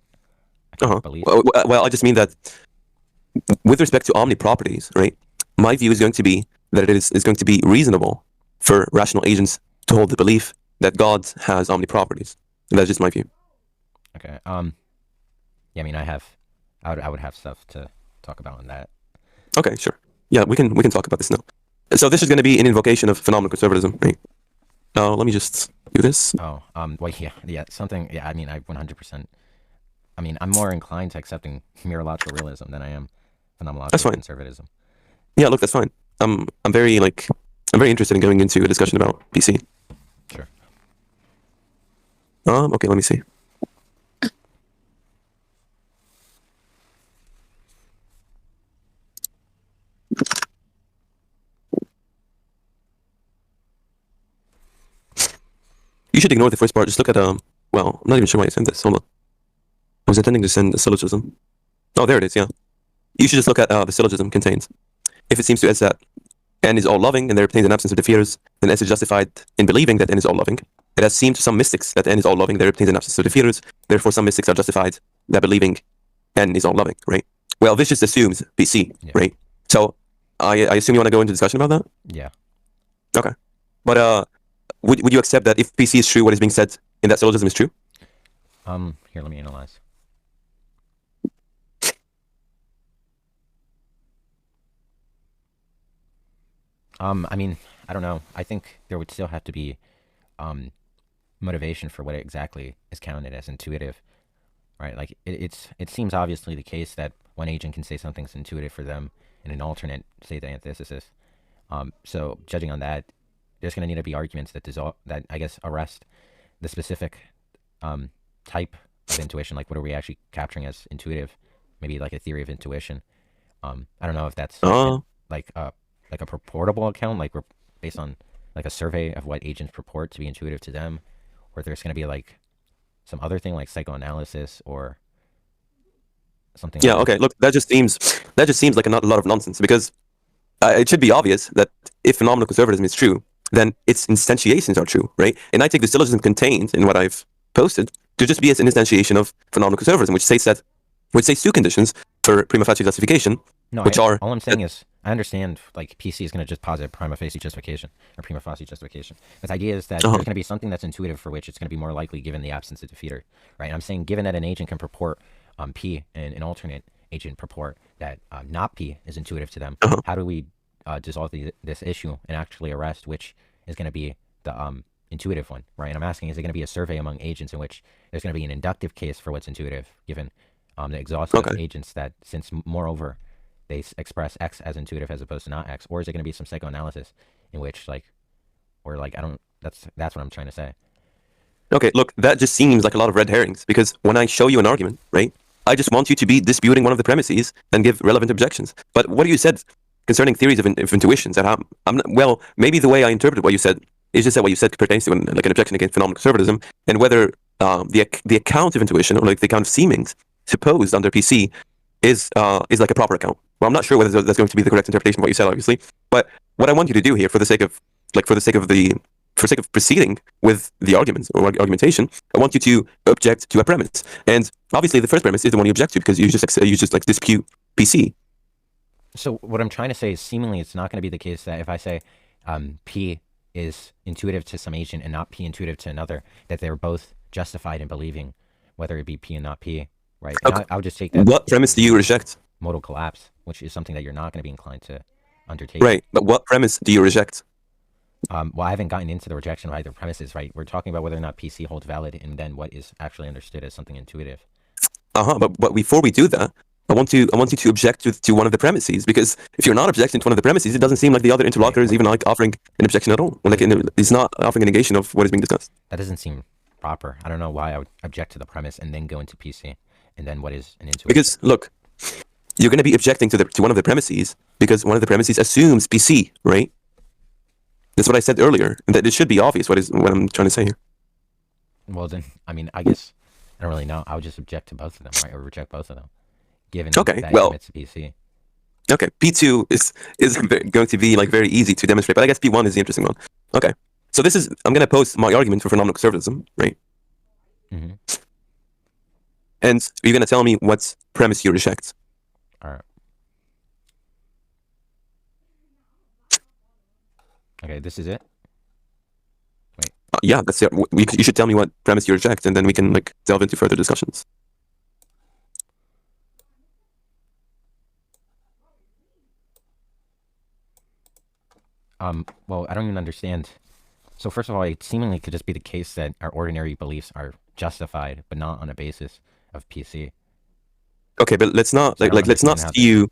Belief? Well, I just mean that with respect to omni properties, right? My view is going to be that it is going to be reasonable for rational agents to hold the belief that God has omni properties. That's just my view. Okay. Yeah, I mean, I would have stuff to talk about on that. Okay, sure. Yeah, we can talk about this now. So this is going to be an invocation of phenomenal conservatism, right? Let me just do this. Oh, well, yeah, something. Yeah, I mean, I 100%. I mean, I'm more inclined to accepting mereological realism than I am phenomenological conservatism. Yeah, look, that's fine. I'm very interested in going into a discussion about PC. Sure. Okay, let me see. You should ignore the first part. Just look at well, I'm not even sure why I sent this. Hold on. I was intending to send a syllogism. Oh, there it is. Yeah. You should just look at the syllogism contains. If it seems to S that N is all loving and there obtains an absence of defeaters, then S is justified in believing that N is all loving. It has seemed to some mystics that N is all loving, there obtains an absence of defeaters. Therefore, some mystics are justified that believing N is all loving, right? Well, this just assumes PC, right? So I assume you want to go into discussion about that? Yeah. Okay. But would you accept that if PC is true, what is being said in that syllogism is true? Here, let me analyze. I mean, I don't know. I think there would still have to be motivation for what exactly is counted as intuitive, right? Like it seems obviously the case that one agent can say something's intuitive for them and an alternate say the antithesis. So judging on that, there's going to need to be arguments that I guess arrest the specific type of intuition. Like what are we actually capturing as intuitive? Maybe like a theory of intuition. I don't know if that's like a purportable account, like we're based on like a survey of what agents purport to be intuitive to them, or there's going to be like some other thing like psychoanalysis or something. Yeah. Like okay. Look, that just seems like a lot of nonsense, because it should be obvious that if phenomenal conservatism is true, then its instantiations are true, right? And I take the syllogism contained in what I've posted to just be as an instantiation of phenomenal conservatism, which says two conditions for prima facie justification, which are all I'm saying is I understand like PC is going to just posit prima facie justification or prima facie justification. The idea is that there's going to be something that's intuitive for which it's going to be more likely given the absence of defeater, right? And I'm saying given that an agent can purport P and an alternate agent purport that not P is intuitive to them, how do we dissolve this issue and actually arrest which is going to be the intuitive one, right? And I'm asking, is it going to be a survey among agents in which there's going to be an inductive case for what's intuitive, given the exhaustive agents that, since moreover they express X as intuitive as opposed to not X, or is it going to be some psychoanalysis in which I don't, that's what I'm trying to say. Okay, look, that just seems like a lot of red herrings, because when I show you an argument, right, I just want you to be disputing one of the premises and give relevant objections. But what you said concerning theories of intuitions, that I'm not, well, maybe the way I interpreted what you said is just that what you said pertains to an objection against phenomenal conservatism, and whether the account of intuition, or like the account of seemings supposed under PC is like a proper account. Well, I'm not sure whether that's going to be the correct interpretation of what you said, obviously. But what I want you to do here, for the sake of proceeding with the arguments or argumentation, I want you to object to a premise. And obviously, the first premise is the one you object to, because you just dispute PC. So what I'm trying to say is, seemingly, it's not going to be the case that if I say P is intuitive to some agent and not P intuitive to another, that they're both justified in believing whether it be P and not P, right? Okay. I'll just take that. What premise do you reject? Modal collapse, which is something that you're not going to be inclined to undertake. Right, but what premise do you reject? Well, I haven't gotten into the rejection of either premises, right? We're talking about whether or not PC holds valid, and then what is actually understood as something intuitive. But before we do that, I want you to object to one of the premises, because if you're not objecting to one of the premises, it doesn't seem like the other interlocutor is even like offering an objection at all. Like it's not offering a negation of what is being discussed. That doesn't seem proper. I don't know why I would object to the premise and then go into PC, and then what is an intuitive. Because look, you're going to be objecting to one of the premises because one of the premises assumes PC, right? That's what I said earlier, and that it should be obvious what I'm trying to say here. Well, then, I mean, I guess I don't really know. I would just object to both of them, right, or reject both of them, given that it's PC. Okay, P2 is going to be like very easy to demonstrate, but I guess P1 is the interesting one. Okay, so I'm going to post my argument for phenomenal conservatism, right? Mm-hmm. And you're going to tell me what premise you reject. All right. Okay, this is it. Wait. Yeah, that's it. You should tell me what premise you reject, and then we can like delve into further discussions. Well, I don't even understand. So first of all, it seemingly could just be the case that our ordinary beliefs are justified, but not on a basis of PC. Okay, but let's not let's not see you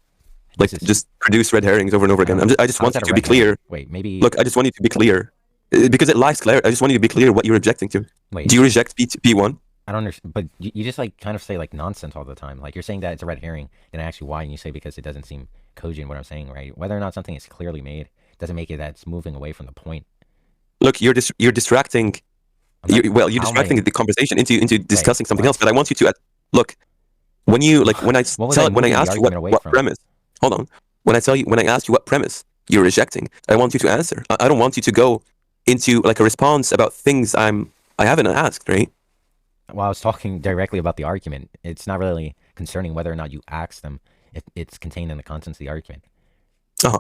just produce red herrings over and over again. I just want you to be clear. Wait, maybe. Look, I just want you to be clear because it lacks clarity. I just want you to be clear what you're objecting to. Wait. Do you reject P1? I don't understand, but you just like kind of say like nonsense all the time. Like you're saying that it's a red herring, then I ask you why, and you say because it doesn't seem cogent what I'm saying, right? Whether or not something is clearly made doesn't make it that it's moving away from the point. Look, you're distracting You're distracting the conversation into discussing something else. But I want you to look when you when I ask you what premise. Hold on. When I ask you what premise you're rejecting, I want you to answer. I don't want you to go into like a response about things I haven't asked, right? Well, I was talking directly about the argument. It's not really concerning whether or not you ask them if it's contained in the contents of the argument.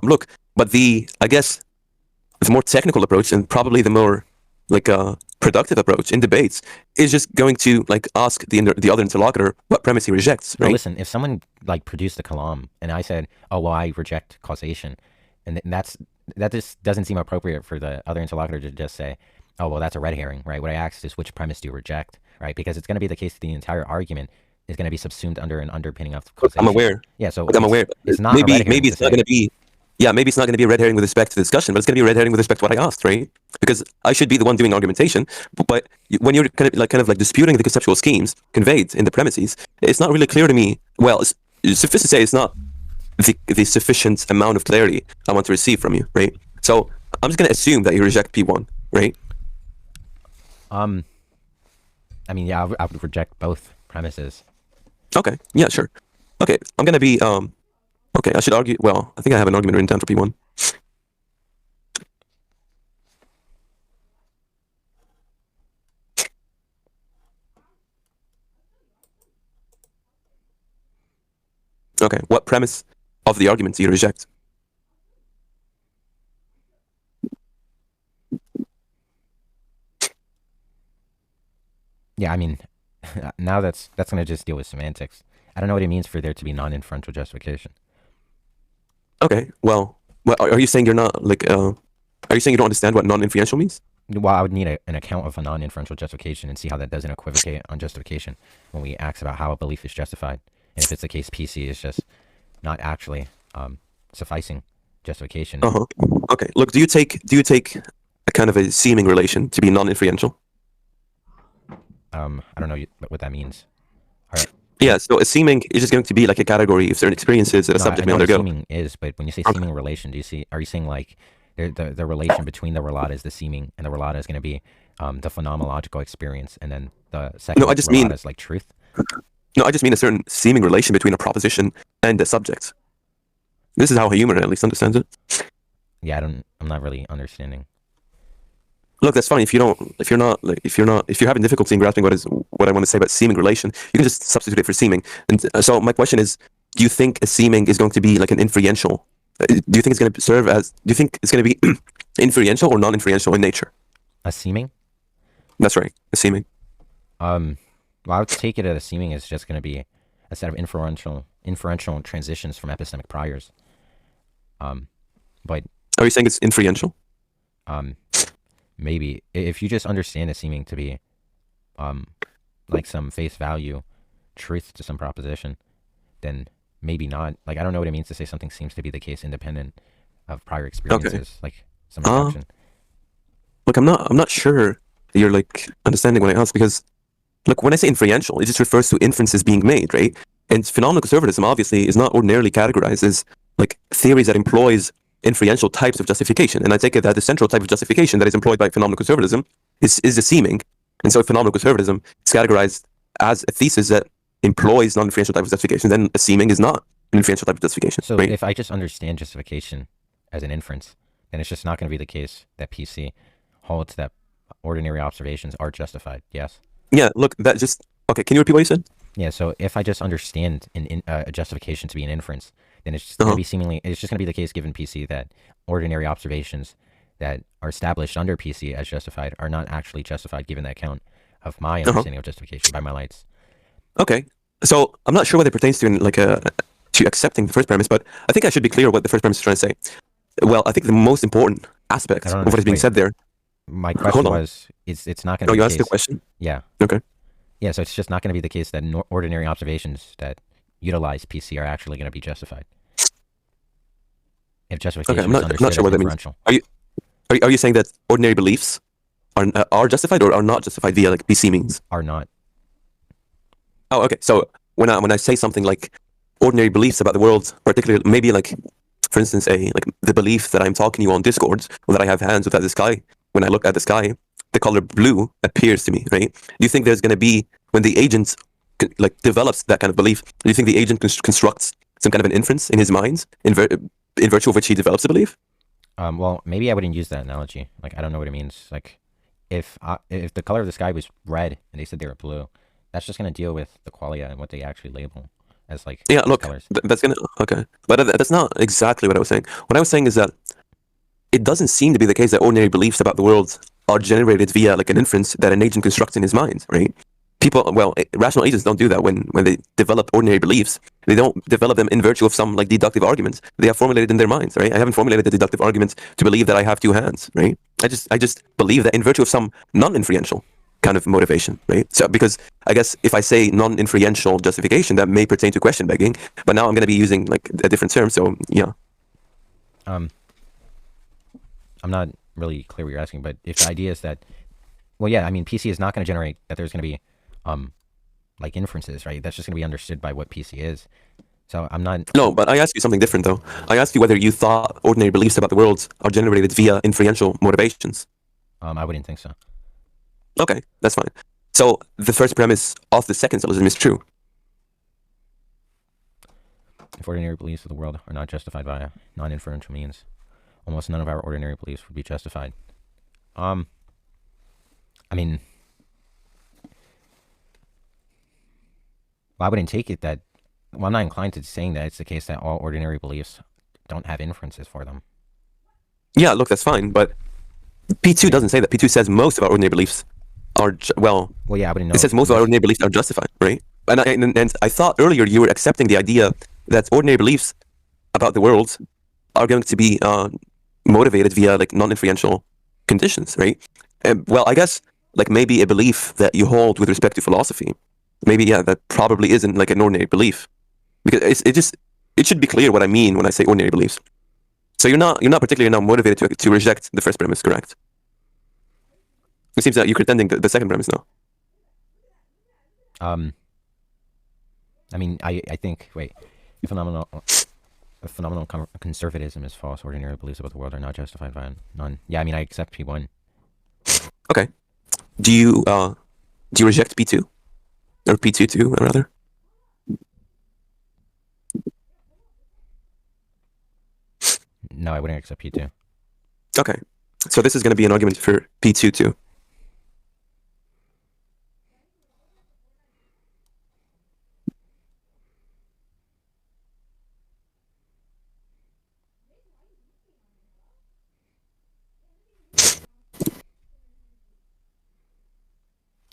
Look, but I guess the more technical approach and probably the more productive approach in debates is just going to ask the other interlocutor what premise he rejects, right? Well, listen, if someone produced a kalam and I said, oh, well, I reject causation, and that just doesn't seem appropriate for the other interlocutor to just say, oh, well, that's a red herring, right? What I asked is which premise do you reject, right? Because it's going to be the case that the entire argument is going to be subsumed under an underpinning of causation. I'm aware. Yeah, so I'm aware. It's not maybe it's not going to be. Yeah, maybe it's not going to be a red herring with respect to the discussion, but it's going to be a red herring with respect to what I asked, right? Because I should be the one doing argumentation, but when you're kind of disputing the conceptual schemes conveyed in the premises, it's not really clear to me. Well, suffice to say, it's not the sufficient amount of clarity I want to receive from you, right? So I'm just going to assume that you reject P1, right? I mean, yeah, I would reject both premises. Okay, yeah, sure. Okay, I'm going to be okay, I should argue. Well, I think I have an argument written down for P1. Okay, what premise of the argument do you reject? Yeah, I mean, now that's going to just deal with semantics. I don't know what it means for there to be non-inferential justification. Okay, well, are you saying you're not are you saying you don't understand what non-inferential means? Well, I would need an account of a non-inferential justification and see how that doesn't equivocate on justification when we ask about how a belief is justified. And if it's the case, PC is just not actually sufficing justification. Okay, look, do you take a kind of a seeming relation to be non-inferential? I don't know what that means. All right. Yeah, so a seeming is just going to be like a category of certain experiences that a subject may undergo. Seeming is, but when you say seeming relation, are you saying like the relation between the relata is the seeming, and the relata is going to be the phenomenological experience, and then the second relata is like truth? No, I just mean a certain seeming relation between a proposition and a subject. This is how a human at least understands it. Yeah, I'm not really understanding. Look, that's fine. If you're having difficulty in grasping what I want to say about seeming relation, you can just substitute it for seeming. And so my question is, do you think a seeming is going to be like an inferential? Do you think it's going to serve as? Do you think it's going to be inferential or non-inferential in nature? A seeming? That's right, a seeming. Well, I would take it as a seeming is just going to be a set of inferential transitions from epistemic priors. But are you saying it's inferential? Maybe if you just understand a seeming to be like some face value truth to some proposition, then maybe not. Like, I don't know what it means to say something seems to be the case independent of prior experiences, like some reduction. Look, I'm not sure that you're understanding what I ask, because look, when I say inferential, it just refers to inferences being made, right? And phenomenal conservatism obviously is not ordinarily categorized as theories that employs inferential types of justification. And I take it that the central type of justification that is employed by phenomenal conservatism is the seeming. And so if phenomenal conservatism is categorized as a thesis that employs non-inferential type of justification, then a seeming is not an inferential type of justification. So right? If I just understand justification as an inference, then it's just not going to be the case that PC holds that ordinary observations are justified, yes? Yeah, look, that just... Okay, can you repeat what you said? Yeah, so if I just understand a justification to be an inference, then it's just going to be it's just going to be the case given PC that ordinary observations that are established under PC as justified are not actually justified given the account of my understanding of justification by my lights. Okay. So I'm not sure what it pertains to to accepting the first premise, but I think I should be clear what the first premise is trying to say. Well, I think the most important aspect of what is being said there... My question was, it's not going to be the case... Oh, you asked the question? Yeah. Okay. Yeah, so it's just not going to be the case that ordinary observations that utilize PC are actually going to be justified. If justification is understood not sure what that means. Are you saying that ordinary beliefs are justified or are not justified via PC means? Are not. Oh, okay. So when I say something like ordinary beliefs about the world, particularly maybe for instance, the belief that I'm talking to you on Discord, or that I have hands without the sky when I look at the sky, the color blue appears to me, right? Do you think there's going to be, when the agent like develops that kind of belief, do you think the agent constructs some kind of an inference in his mind in virtue of which he develops a belief? Well, maybe I wouldn't use that analogy. Like, I don't know what it means. Like, if the color of the sky was red and they said they were blue, that's just going to deal with the qualia and what they actually label as, like, yeah, look, colors. That's going to, okay. But that's not exactly what I was saying. What I was saying is that it doesn't seem to be the case that ordinary beliefs about the world are generated via, like, an inference that an agent constructs in his mind, right? People, well, rational agents don't do that when they develop ordinary beliefs. They don't develop them in virtue of some, like, deductive arguments. They are formulated in their minds, right? I haven't formulated the deductive arguments to believe that I have two hands, right? I just believe that in virtue of some non-inferential kind of motivation, right? So, because I guess if I say non-inferential justification, that may pertain to question begging, but now I'm going to be using, like, a different term, so, yeah. I'm not really clear what you're asking, but if the idea is that, well, yeah, I mean, PC is not going to generate that there's going to be, like, inferences, right? That's just going to be understood by what PC is. So I'm not... No, but I asked you something different, though. I asked you whether you thought ordinary beliefs about the world are generated via inferential motivations. I wouldn't think so. Okay, that's fine. So the first premise of the second syllogism is true. If ordinary beliefs of the world are not justified by non-inferential means, almost none of our ordinary beliefs would be justified. I mean... Well, I wouldn't take it that... Well, I'm not inclined to saying that it's the case that all ordinary beliefs don't have inferences for them. Yeah, look, that's fine, but P2 doesn't say that. P2 says most of our ordinary beliefs are, well, yeah, I wouldn't know. It says most of our ordinary beliefs are justified, right? And I thought earlier you were accepting the idea that ordinary beliefs about the world are going to be motivated via, like, non-inferential conditions, right? Well, I guess, like, maybe a belief that you hold with respect to philosophy, maybe, yeah, that probably isn't, like, an ordinary belief, because it should be clear what I mean when I say ordinary beliefs. So you're not particularly now motivated to reject the first premise, correct? It seems that you're contending the second premise now. I mean, I think, wait, phenomenal conservatism is false. Ordinary beliefs about the world are not justified by none. Yeah, I mean, I accept P1. Okay. Do you reject P2? Or P2 rather? No, I wouldn't accept P2. Okay. So this is going to be an argument for P2 too.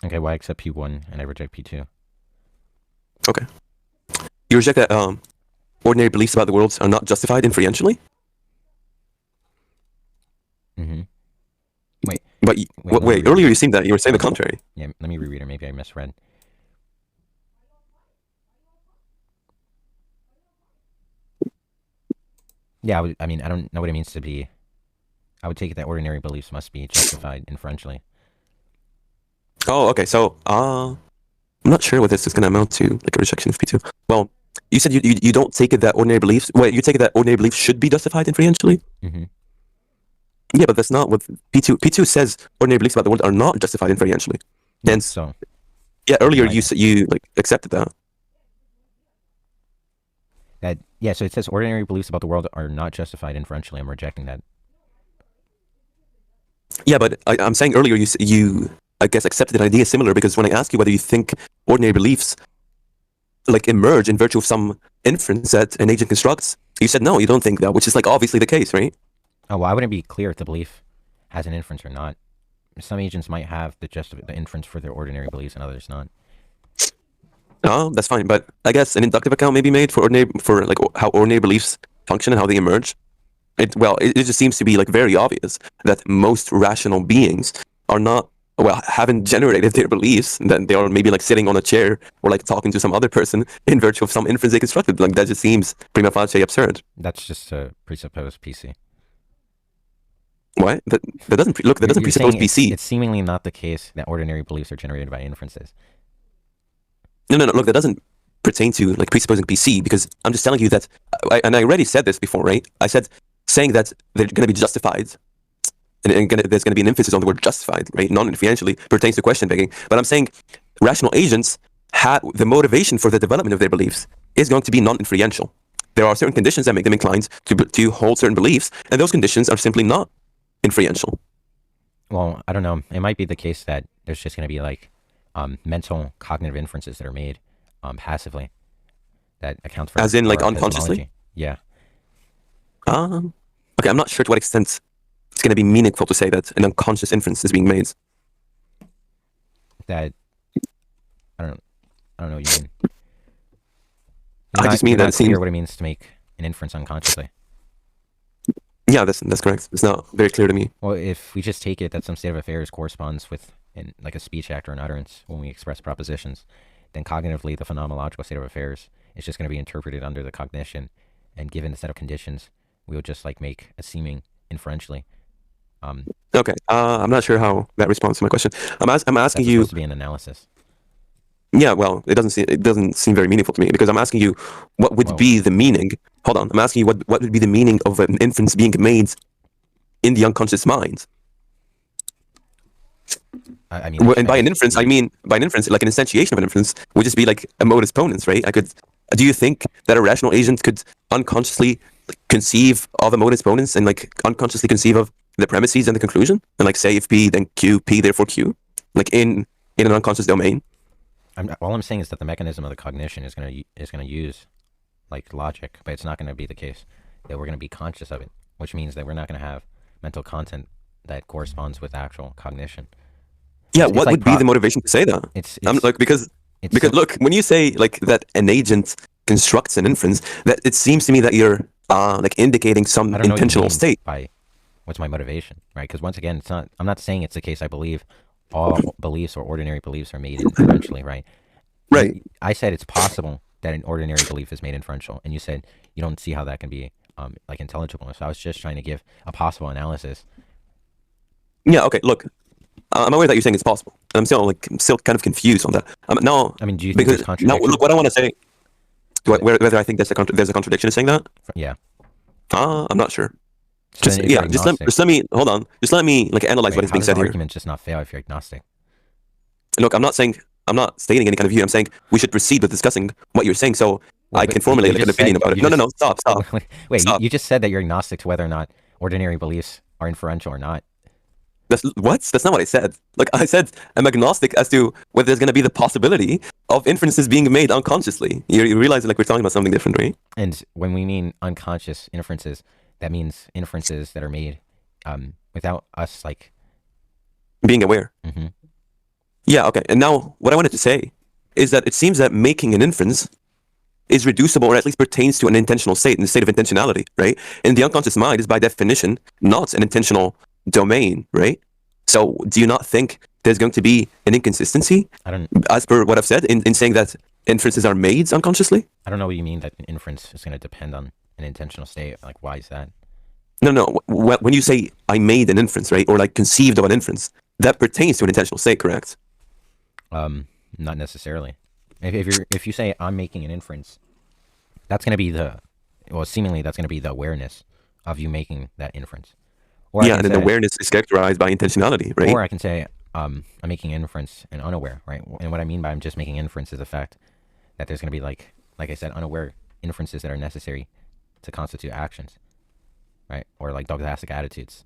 Okay, well, I accept P1 and I reject P2. Okay. You reject that ordinary beliefs about the world are not justified inferentially? Mm-hmm. Wait, earlier you seemed that you were saying the contrary. Yeah, let me reread it. Maybe I misread. Yeah, I mean, I don't know what it means to be... I would take it that ordinary beliefs must be justified inferentially. Oh, okay, so, I'm not sure what this is going to amount to, like a rejection of P2. Well, you said you don't take it that ordinary beliefs... Wait, you take it that ordinary beliefs should be justified inferentially? Mm-hmm. Yeah, but that's not what P2 says. Ordinary beliefs about the world are not justified inferentially. Hence, so, yeah, earlier you like accepted that. Yeah, so it says ordinary beliefs about the world are not justified inferentially. I'm rejecting that. Yeah, but I'm saying earlier you I guess accepted an idea similar, because when I ask you whether you think ordinary beliefs, like, emerge in virtue of some inference that an agent constructs, you said no, you don't think that, which is, like, obviously the case, right? Oh, well, I wouldn't be clear if the belief has an inference or not. Some agents might have the inference for their ordinary beliefs and others not. Oh, that's fine, but I guess an inductive account may be made for like how ordinary beliefs function and how they emerge. It just seems to be, like, very obvious that most rational beings are not, haven't generated their beliefs, that they are maybe, like, sitting on a chair or, like, talking to some other person in virtue of some inference they constructed. Like, that just seems prima facie absurd. That's just to presuppose PC. What? That doesn't presuppose PC. It's seemingly not the case that ordinary beliefs are generated by inferences. No. Look, that doesn't pertain to, like, presupposing PC, because I'm just telling you that, and I already said this before, right? I said saying that they're going to be justified there's going to be an emphasis on the word justified, right? Non-inferentially pertains to question begging. But I'm saying rational agents have the motivation for the development of their beliefs is going to be non-inferential. There are certain conditions that make them inclined to hold certain beliefs, and those conditions are simply not inferential. Well, I don't know. It might be the case that there's just going to be like mental cognitive inferences that are made passively that account for, as in like unconsciously. Yeah. Okay, I'm not sure to what extent it's going to be meaningful to say that an unconscious inference is being made. That I don't know what you mean. I just mean that it seems what it means to make an inference unconsciously. Yeah, that's correct. It's not very clear to me. Well, if we just take it that some state of affairs corresponds with like a speech act or an utterance when we express propositions, then cognitively the phenomenological state of affairs is just going to be interpreted under the cognition, and given the set of conditions, we would just like make a seeming inferentially. Okay, I'm not sure how that responds to my question. I'm asking you. Supposed to be an analysis. Yeah, well, it doesn't seem very meaningful to me, because I'm asking you what would be the meaning. Hold on, I'm asking you what would be the meaning of an inference being made in the unconscious mind. I mean, and by an inference, like an instantiation of an inference would just be like a modus ponens, right? Do you think that a rational agent could unconsciously conceive of a modus ponens and like unconsciously conceive of the premises and the conclusion, and like say if P then Q, P therefore Q, like in an unconscious domain? All I'm saying is that the mechanism of the cognition is going to use like logic, but it's not going to be the case that we're going to be conscious of it, which means that we're not going to have mental content that corresponds with actual cognition. Yeah, what would be the motivation to say that? Because look, when you say like that an agent constructs an inference, that it seems to me that you're like indicating some intentional state. What's my motivation, right? Because once again, I'm not saying it's the case I believe all beliefs or ordinary beliefs are made inferentially, right? Right. I said it's possible that an ordinary belief is made inferential, and you said you don't see how that can be like intelligible. So I was just trying to give a possible analysis. Yeah. Okay. Look, I'm aware that you're saying it's possible. I'm still kind of confused on that. No. I mean, do you think there's contradiction? No. Look, what I want to say. Whether I think there's a contradiction in saying that? Yeah. I'm not sure. Just let me hold on. Just let me like analyze what is being said here. Argument just not fail if you're agnostic. Look, I'm not stating any kind of view. I'm saying we should proceed with discussing what you're saying, so I can formulate like an opinion about it. No, stop. Wait, stop. You just said that you're agnostic to whether or not ordinary beliefs are inferential or not. That's not what I said. Like I said, I'm agnostic as to whether there's going to be the possibility of inferences being made unconsciously. You realize like we're talking about something different, right? And when we mean unconscious inferences, that means inferences that are made without us like being aware. Mm-hmm. Yeah, okay. And now what I wanted to say is that it seems that making an inference is reducible, or at least pertains to an intentional state, in the state of intentionality, right? And the unconscious mind is by definition not an intentional domain, right? So do you not think there's going to be an inconsistency, as per what I've said, in saying that inferences are made unconsciously? I don't know what you mean that an inference is going to depend on an intentional state. Like, why is that? No. When you say I made an inference, right, or like conceived of an inference, that pertains to an intentional state, correct? Not necessarily. If you say I'm making an inference, that's going to be seemingly that's going to be the awareness of you making that inference. Or yeah, and then awareness is characterized by intentionality, right? Or I can say I'm making inference and unaware, right? And what I mean by I'm just making inference is the fact that there's going to be like I said, unaware inferences that are necessary to constitute actions, right? Or like dogmatic attitudes.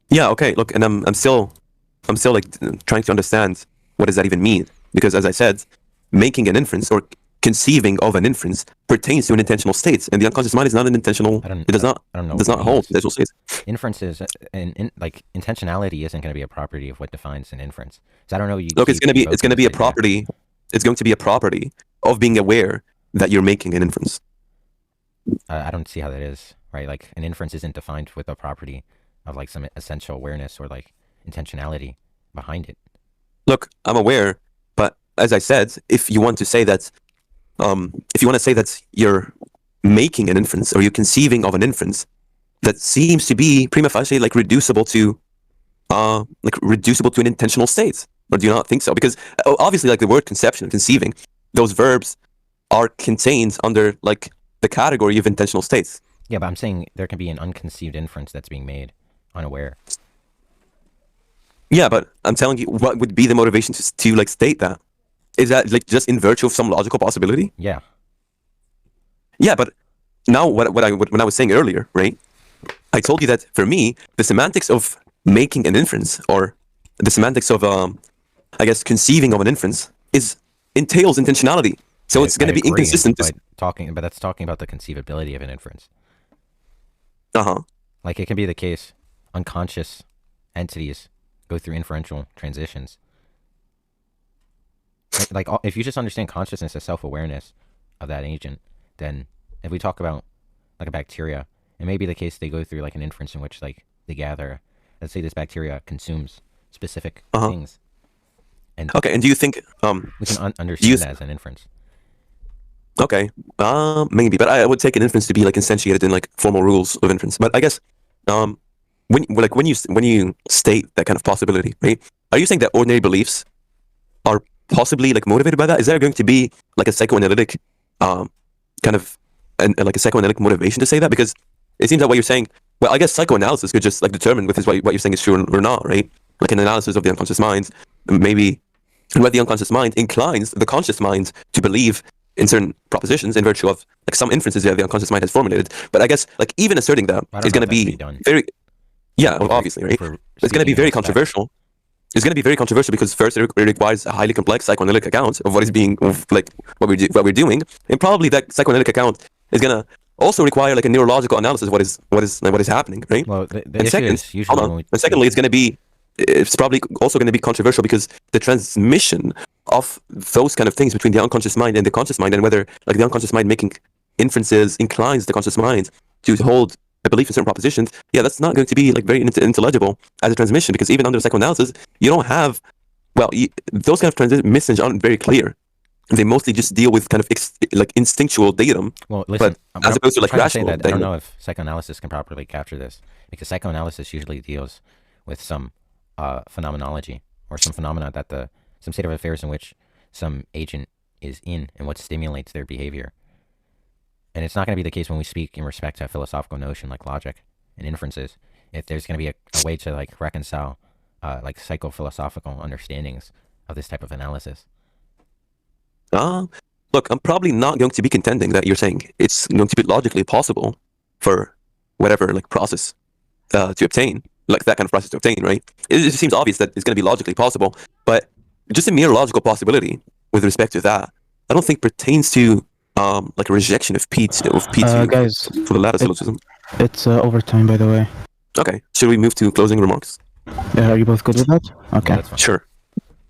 Yeah. Okay. Look, and I'm still like trying to understand what does that even mean? Because as I said, making an inference or conceiving of an inference pertains to an intentional state, and the unconscious mind is not an intentional. It does not hold intentional states. Inferences and like intentionality isn't going to be a property of what defines an inference. So I don't know. Look, it's going to be a property. Yeah. It's going to be a property of being aware that you're making an inference. I don't see how that is, right? Like an inference isn't defined with a property of like some essential awareness or like intentionality behind it. Look, I'm aware, but as I said, if you want to say that you're making an inference or you're conceiving of an inference, that seems to be prima facie like reducible to an intentional state. Or do you not think so? Because obviously, like the word conception and conceiving, those verbs are contained under like the category of intentional states. Yeah, but I'm saying there can be an unconceived inference that's being made unaware. Yeah, but I'm telling you, what would be the motivation to like state that? Is that like just in virtue of some logical possibility? Yeah. Yeah, but now when I was saying earlier, right? I told you that for me, the semantics of making an inference, or the semantics of I guess conceiving of an inference, entails intentionality. So it's going to be inconsistent. But that's talking about the conceivability of an inference. Uh-huh. Like, it can be the case unconscious entities go through inferential transitions. Like if you just understand consciousness as self-awareness of that agent, then if we talk about like a bacteria, it may be the case they go through like an inference in which like they gather, let's say this bacteria consumes specific things. And okay, and do you think we can understand that as an inference? Okay, maybe, but I would take an inference to be like instantiated in like formal rules of inference. But I guess when you state that kind of possibility, right? Are you saying that ordinary beliefs are possibly like motivated by that? Is there going to be like a psychoanalytic kind of like a psychoanalytic motivation to say that? Because it seems that what you're saying, well, I guess psychoanalysis could just like determine what you're saying is true or not, right? Like an analysis of the unconscious mind, maybe what the unconscious mind inclines the conscious mind to believe in certain propositions in virtue of like some inferences that the unconscious mind has formulated. But I guess like even asserting that is going to be very, well, obviously, right? It's going to be very controversial. It's going to be very controversial because first it requires a highly complex psychoanalytic account of what is being, like what we're doing, and probably that psychoanalytic account is going to also require like a neurological analysis of what is happening, right? Well, the issue is usually and secondly, it's probably also going to be controversial because the transmission of those kind of things between the unconscious mind and the conscious mind, and whether like the unconscious mind making inferences inclines the conscious mind to hold a belief in certain propositions, that's not going to be like very intelligible as a transmission, because even under psychoanalysis, you don't have, those kind of transmissions aren't very clear. They mostly just deal with kind of like instinctual datum. Well, listen, but as opposed to like rational. I don't know if psychoanalysis can properly capture this, because psychoanalysis usually deals with some phenomenology or some phenomena that some state of affairs in which some agent is in and what stimulates their behavior. And it's not going to be the case when we speak in respect to a philosophical notion like logic and inferences. If there's going to be a way to like reconcile like psychophilosophical understandings of this type of analysis. Look, I'm probably not going to be contending that you're saying it's going to be logically possible for whatever like process to obtain, like that kind of process to obtain, right? It seems obvious that it's going to be logically possible, but just a mere logical possibility with respect to that, I don't think pertains to like a rejection of P2 guys, for the lattice syllogism. It's overtime, by the way. Okay, should we move to closing remarks? Are you both good with that? Okay. Yeah, that's fine. Sure.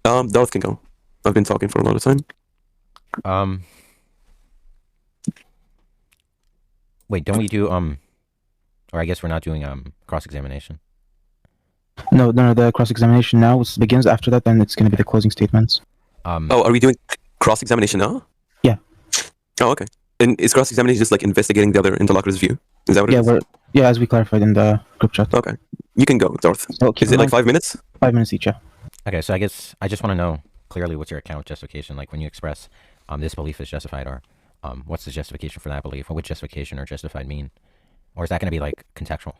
Darth can go. I've been talking for a lot of time. Wait, don't we do or I guess we're not doing cross-examination. No, the cross-examination now begins. After that, then it's going to be the closing statements. Are we doing cross-examination now? Yeah. Oh, okay. And is cross-examination just like investigating the other interlocutor's view? Is that what it is? Yeah, as we clarified in the group chat. Okay. You can go, Darth. Okay, is it like 5 minutes? 5 minutes each, yeah. Okay, so I guess I just want to know clearly what's your account justification, like when you express this belief is justified, or what's the justification for that belief? What would justification or justified mean? Or is that going to be like contextual?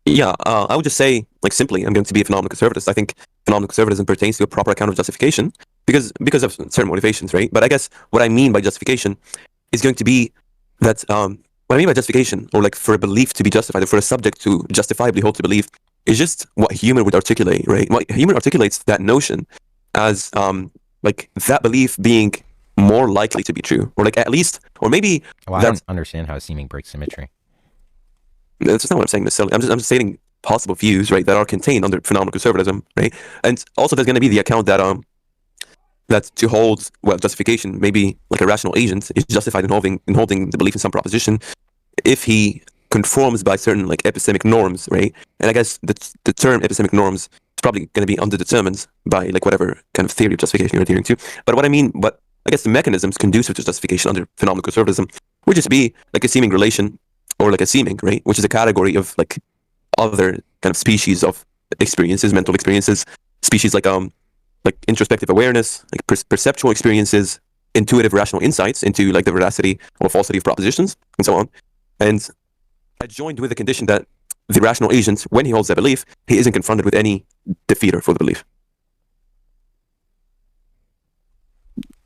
Yeah, I would just say, like simply, I'm going to be a phenomenal conservatist. I think phenomenal conservatism pertains to a proper account of justification because of certain motivations, right? But I guess what I mean by justification is going to be that what I mean by justification, or like for a belief to be justified, or for a subject to justifiably hold to belief, is just what humor would articulate, right? What humor articulates that notion as like that belief being more likely to be true, or like at least, or maybe. Well, I don't understand how seeming breaks symmetry. That's not what I'm saying necessarily. I'm just stating possible views, right, that are contained under phenomenal conservatism, right? And also there's going to be the account that that to hold justification, maybe like a rational agent is justified in holding the belief in some proposition if he conforms by certain like epistemic norms, right? And I guess the term epistemic norms is probably going to be underdetermined by like whatever kind of theory of justification you're adhering to. But I guess the mechanisms conducive to justification under phenomenal conservatism would just be like a seeming relation, or like a seeming, right? Which is a category of like other kind of species of experiences, mental experiences, species like introspective awareness, like perceptual experiences, intuitive rational insights into like the veracity or falsity of propositions, and so on. And I joined with the condition that the rational agent, when he holds that belief, he isn't confronted with any defeater for the belief.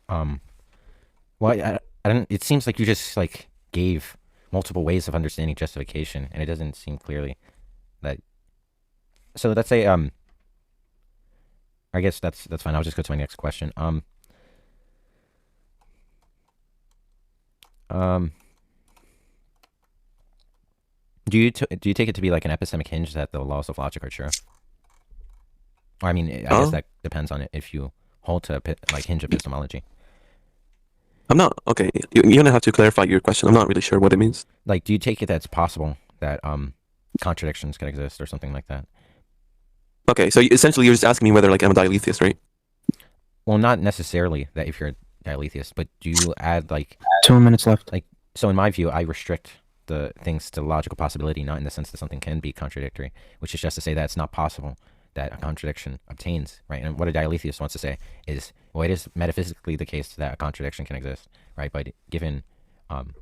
Well, I don't. It seems like you just like gave multiple ways of understanding justification, and it doesn't seem clearly that. So let's say I guess that's fine. I'll just go to my next question. Do you take it to be like an epistemic hinge that the laws of logic are true? Or, I mean, I guess that depends on it. If you hold to like hinge epistemology. I'm not okay. You're gonna have to clarify your question. I'm not really sure what it means. Like, do you take it that it's possible that contradictions can exist or something like that? Okay, so essentially you're just asking me whether like I'm a dialetheist, right? Well, not necessarily that if you're a dialetheist, but do you add like 2 minutes left? Like, so in my view, I restrict the things to logical possibility, not in the sense that something can be contradictory, which is just to say that it's not possible that a contradiction obtains, right? And what a dialetheist wants to say is, well, it is metaphysically the case that a contradiction can exist, right? But given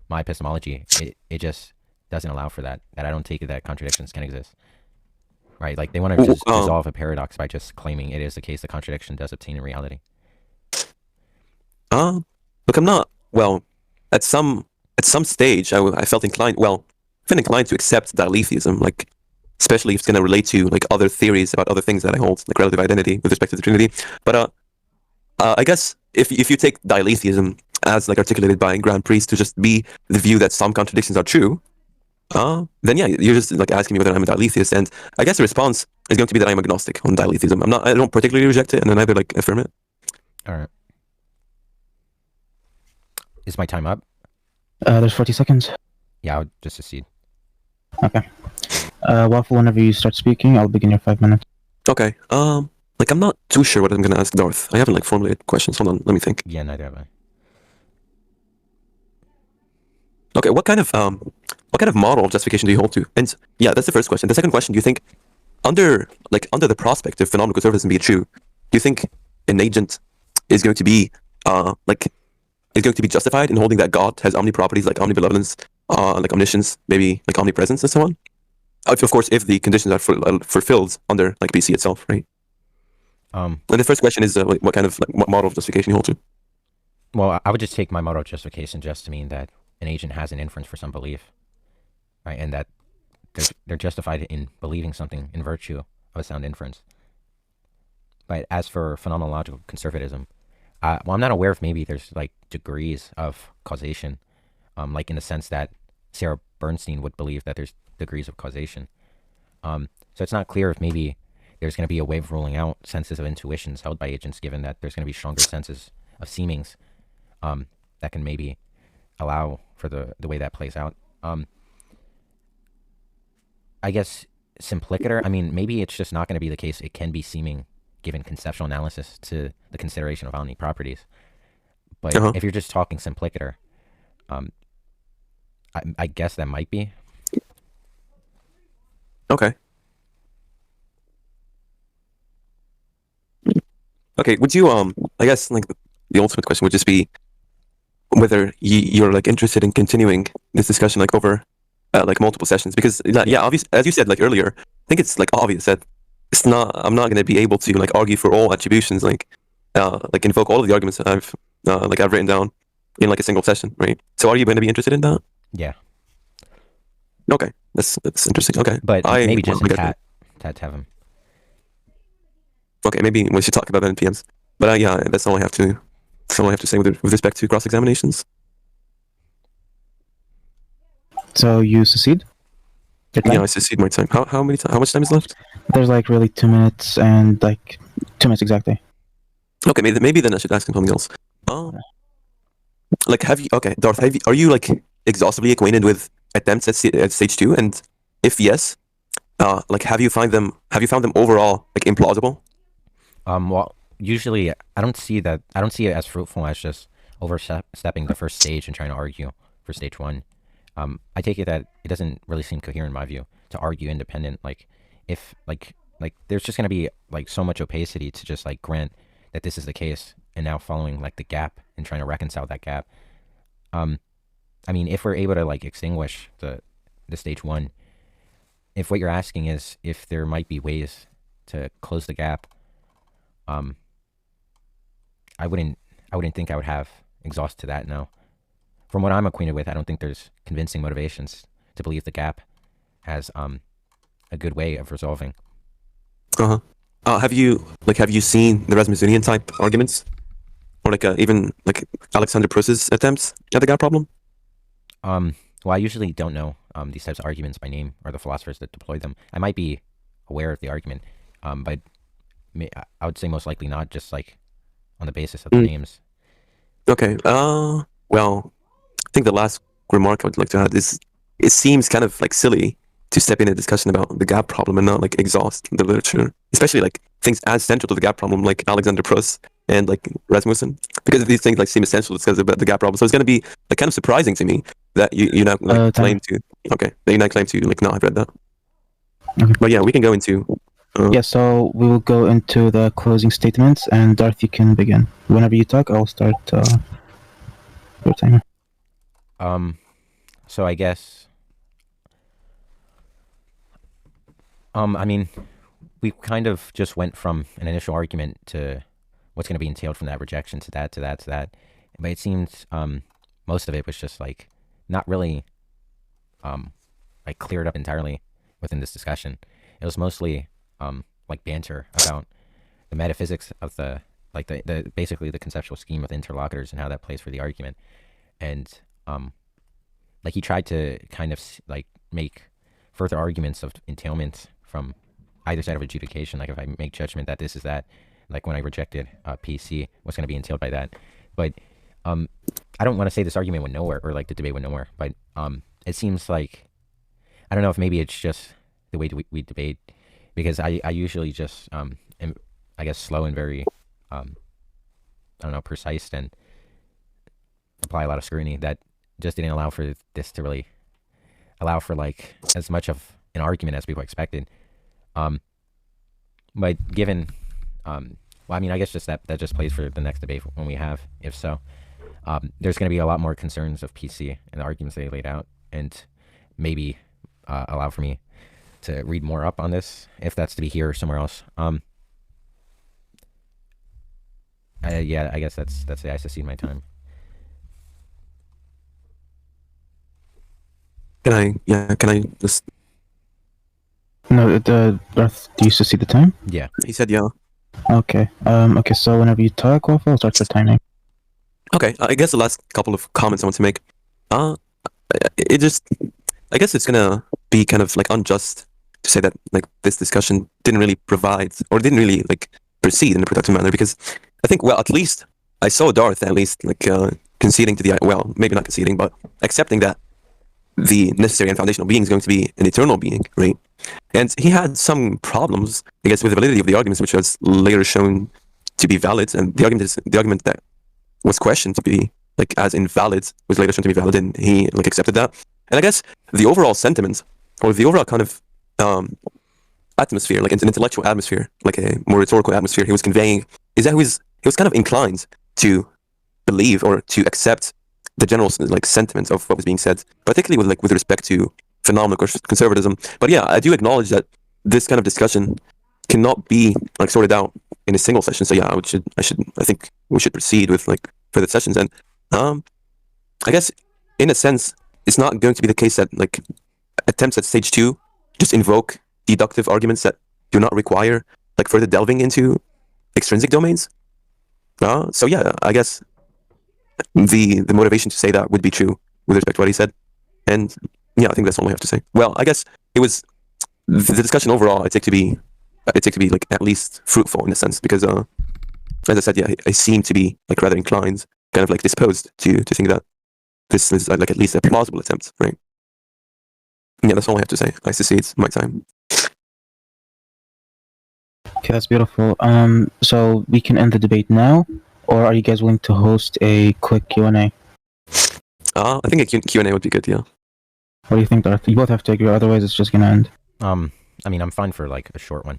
my epistemology, it just doesn't allow for that. That I don't take it that contradictions can exist, right? Like, they want to just dissolve a paradox by just claiming it is the case that contradiction does obtain in reality. Look, I'm not, well, at some stage, I felt inclined, well, I've been inclined to accept dialetheism, like, especially if it's going to relate to, like, other theories about other things that I hold, like relative identity with respect to the Trinity. But, I guess if you take dialetheism as, like, articulated by Grand Priest to just be the view that some contradictions are true, then yeah, you're just, like, asking me whether I'm a dialetheist, and I guess the response is going to be that I'm agnostic on dialetheism. I don't particularly reject it, and then either, like, affirm it. All right. Is my time up? There's 40 seconds. Yeah, I'll just accede. Okay. Waffle, whenever you start speaking, I'll begin your 5 minutes. Okay. Like, I'm not too sure what I'm gonna ask Darth. I haven't, like, formulated questions. Hold on, let me think. Yeah, neither have I. Okay, what kind of model of justification do you hold to? And yeah, that's the first question. The second question, do you think under the prospect of phenomenal conservatism being true, do you think an agent is going to be justified in holding that God has omniproperties like omnibenevolence, like omniscience, maybe like omnipresence and so on? Of course, if the conditions are fulfilled under like BC itself, right? And the first question is what kind of what model of justification you hold to? Well, I would just take my model of justification just to mean that an agent has an inference for some belief, right? And that they're justified in believing something in virtue of a sound inference. But as for phenomenological conservatism, well, I'm not aware if maybe there's like degrees of causation, like in the sense that Sarah Bernstein would believe that there's degrees of causation. So it's not clear if maybe there's going to be a way of ruling out senses of intuitions held by agents, given that there's going to be stronger senses of seemings that can maybe allow for the way that plays out. I guess simpliciter, I mean, maybe it's just not going to be the case. It can be seeming given conceptual analysis to the consideration of omni properties. But if you're just talking simpliciter, I guess that might be. Okay. Okay, would you, I guess, like, the ultimate question would just be whether you're, like, interested in continuing this discussion, like, over, like, multiple sessions, because, yeah, obvious, as you said, like, earlier, I think it's, like, obvious that I'm not going to be able to, like, argue for all attributions, like, invoke all of the arguments that I've written down in, like, a single session, right? So are you going to be interested in that? Yeah. Okay, that's interesting, okay. But maybe just Tat have him. Okay, maybe we should talk about that in PMs. But yeah, that's all I have to say with respect to cross examinations. So you secede? Yeah, I secede my time. How much time is left? There's like really 2 minutes and like 2 minutes exactly. Okay, maybe then I should ask him something else. Like, Darth, are you like exhaustively acquainted with attempts at stage 2? And if yes, like have you found them overall like implausible? Well, usually I don't see it as fruitful as just overstepping the first stage and trying to argue for stage 1. I take it that it doesn't really seem coherent in my view to argue independent. Like, if like there's just gonna be like so much opacity to just like grant that this is the case, and now following like the gap and trying to reconcile that gap. I mean, if we're able to like extinguish the stage 1, if what you're asking is if there might be ways to close the gap, I wouldn't think I would have exhaust to that. No, from what I'm acquainted with, I don't think there's convincing motivations to believe the gap has a good way of resolving. Have you seen the Rasmussenian type arguments, or even Alexander Pruss's attempts at the gap problem? Well, I usually don't know these types of arguments by name or the philosophers that deploy them. I might be aware of the argument, but I would say most likely not, just like on the basis of the names. Okay. Well, I think the last remark I would like to add is it seems kind of silly to step in a discussion about the gap problem and not exhaust the literature, especially things as central to the gap problem like Alexander Pruss and Rasmussen, because these things seem essential to discuss about the gap problem. So it's going to be kind of surprising to me that you now claim to that you now claim to not have read that. Okay. But yeah, we can go into yeah. So we will go into the closing statements, and Darth, you can begin whenever you talk. I'll start your timer. So I guess I mean, we kind of just went from an initial argument to what's going to be entailed from that rejection to that, to that, to that. But it seems most of it was just not really cleared up entirely within this discussion. It was mostly banter about the metaphysics of the basically the conceptual scheme of the interlocutors and how that plays for the argument. And he tried to kind of make further arguments of entailment from either side of adjudication. If I make judgment that this is that, when I rejected PC, what's going to be entailed by that. But I don't want to say this argument went nowhere, or the debate went nowhere, but it seems I don't know if maybe it's just the way we debate, because I usually just am, I guess, slow and very I don't know, precise, and apply a lot of scrutiny that just didn't allow for this to really allow for as much of an argument as people expected. But given well, I mean, I guess just that just plays for the next debate when we have, if so. There's going to be a lot more concerns of PC and the arguments they laid out, and maybe allow for me to read more up on this, if that's to be here or somewhere else. Yeah, I guess that's the I succeed my time. Can I just... No, Darth, do you succeed the time? Yeah. He said yeah. Okay. Okay, so whenever you talk, Waffle, I'll start your timing. Okay, I guess the last couple of comments I want to make. I guess it's gonna be kind of unjust to say that this discussion didn't really provide, or didn't really proceed in a productive manner, because I think, well, at least I saw Darth at least conceding to the, well, maybe not conceding, but accepting that the necessary and foundational being is going to be an eternal being, right? And he had some problems, I guess, with the validity of the arguments, which was later shown to be valid, and the argument that was questioned to be as invalid was later shown to be valid, and he accepted that. And I guess the overall sentiment, or the overall kind of atmosphere, an intellectual atmosphere, a more rhetorical atmosphere he was conveying, is that he was kind of inclined to believe or to accept the general sentiment of what was being said, particularly with respect to phenomenal conservatism. But yeah, I do acknowledge that this kind of discussion cannot be sorted out in a single session. So yeah, I think we should proceed with further sessions. And I guess in a sense, it's not going to be the case that attempts at stage 2 just invoke deductive arguments that do not require further delving into extrinsic domains. So yeah, I guess the motivation to say that would be true with respect to what he said. And yeah, I think that's all I have to say. Well, I guess it was the discussion overall. I take to be at least fruitful in a sense, because as I said, yeah, I seem to be rather inclined, kind of disposed to think that this is at least a plausible attempt, right? Yeah, that's all I have to say. I succeed my time. Okay, that's beautiful. So we can end the debate now, or are you guys willing to host a quick Q&A? I think a Q&A would be good, yeah. What do you think, Darth? You both have to agree, otherwise it's just gonna end. I mean, I'm fine for a short one.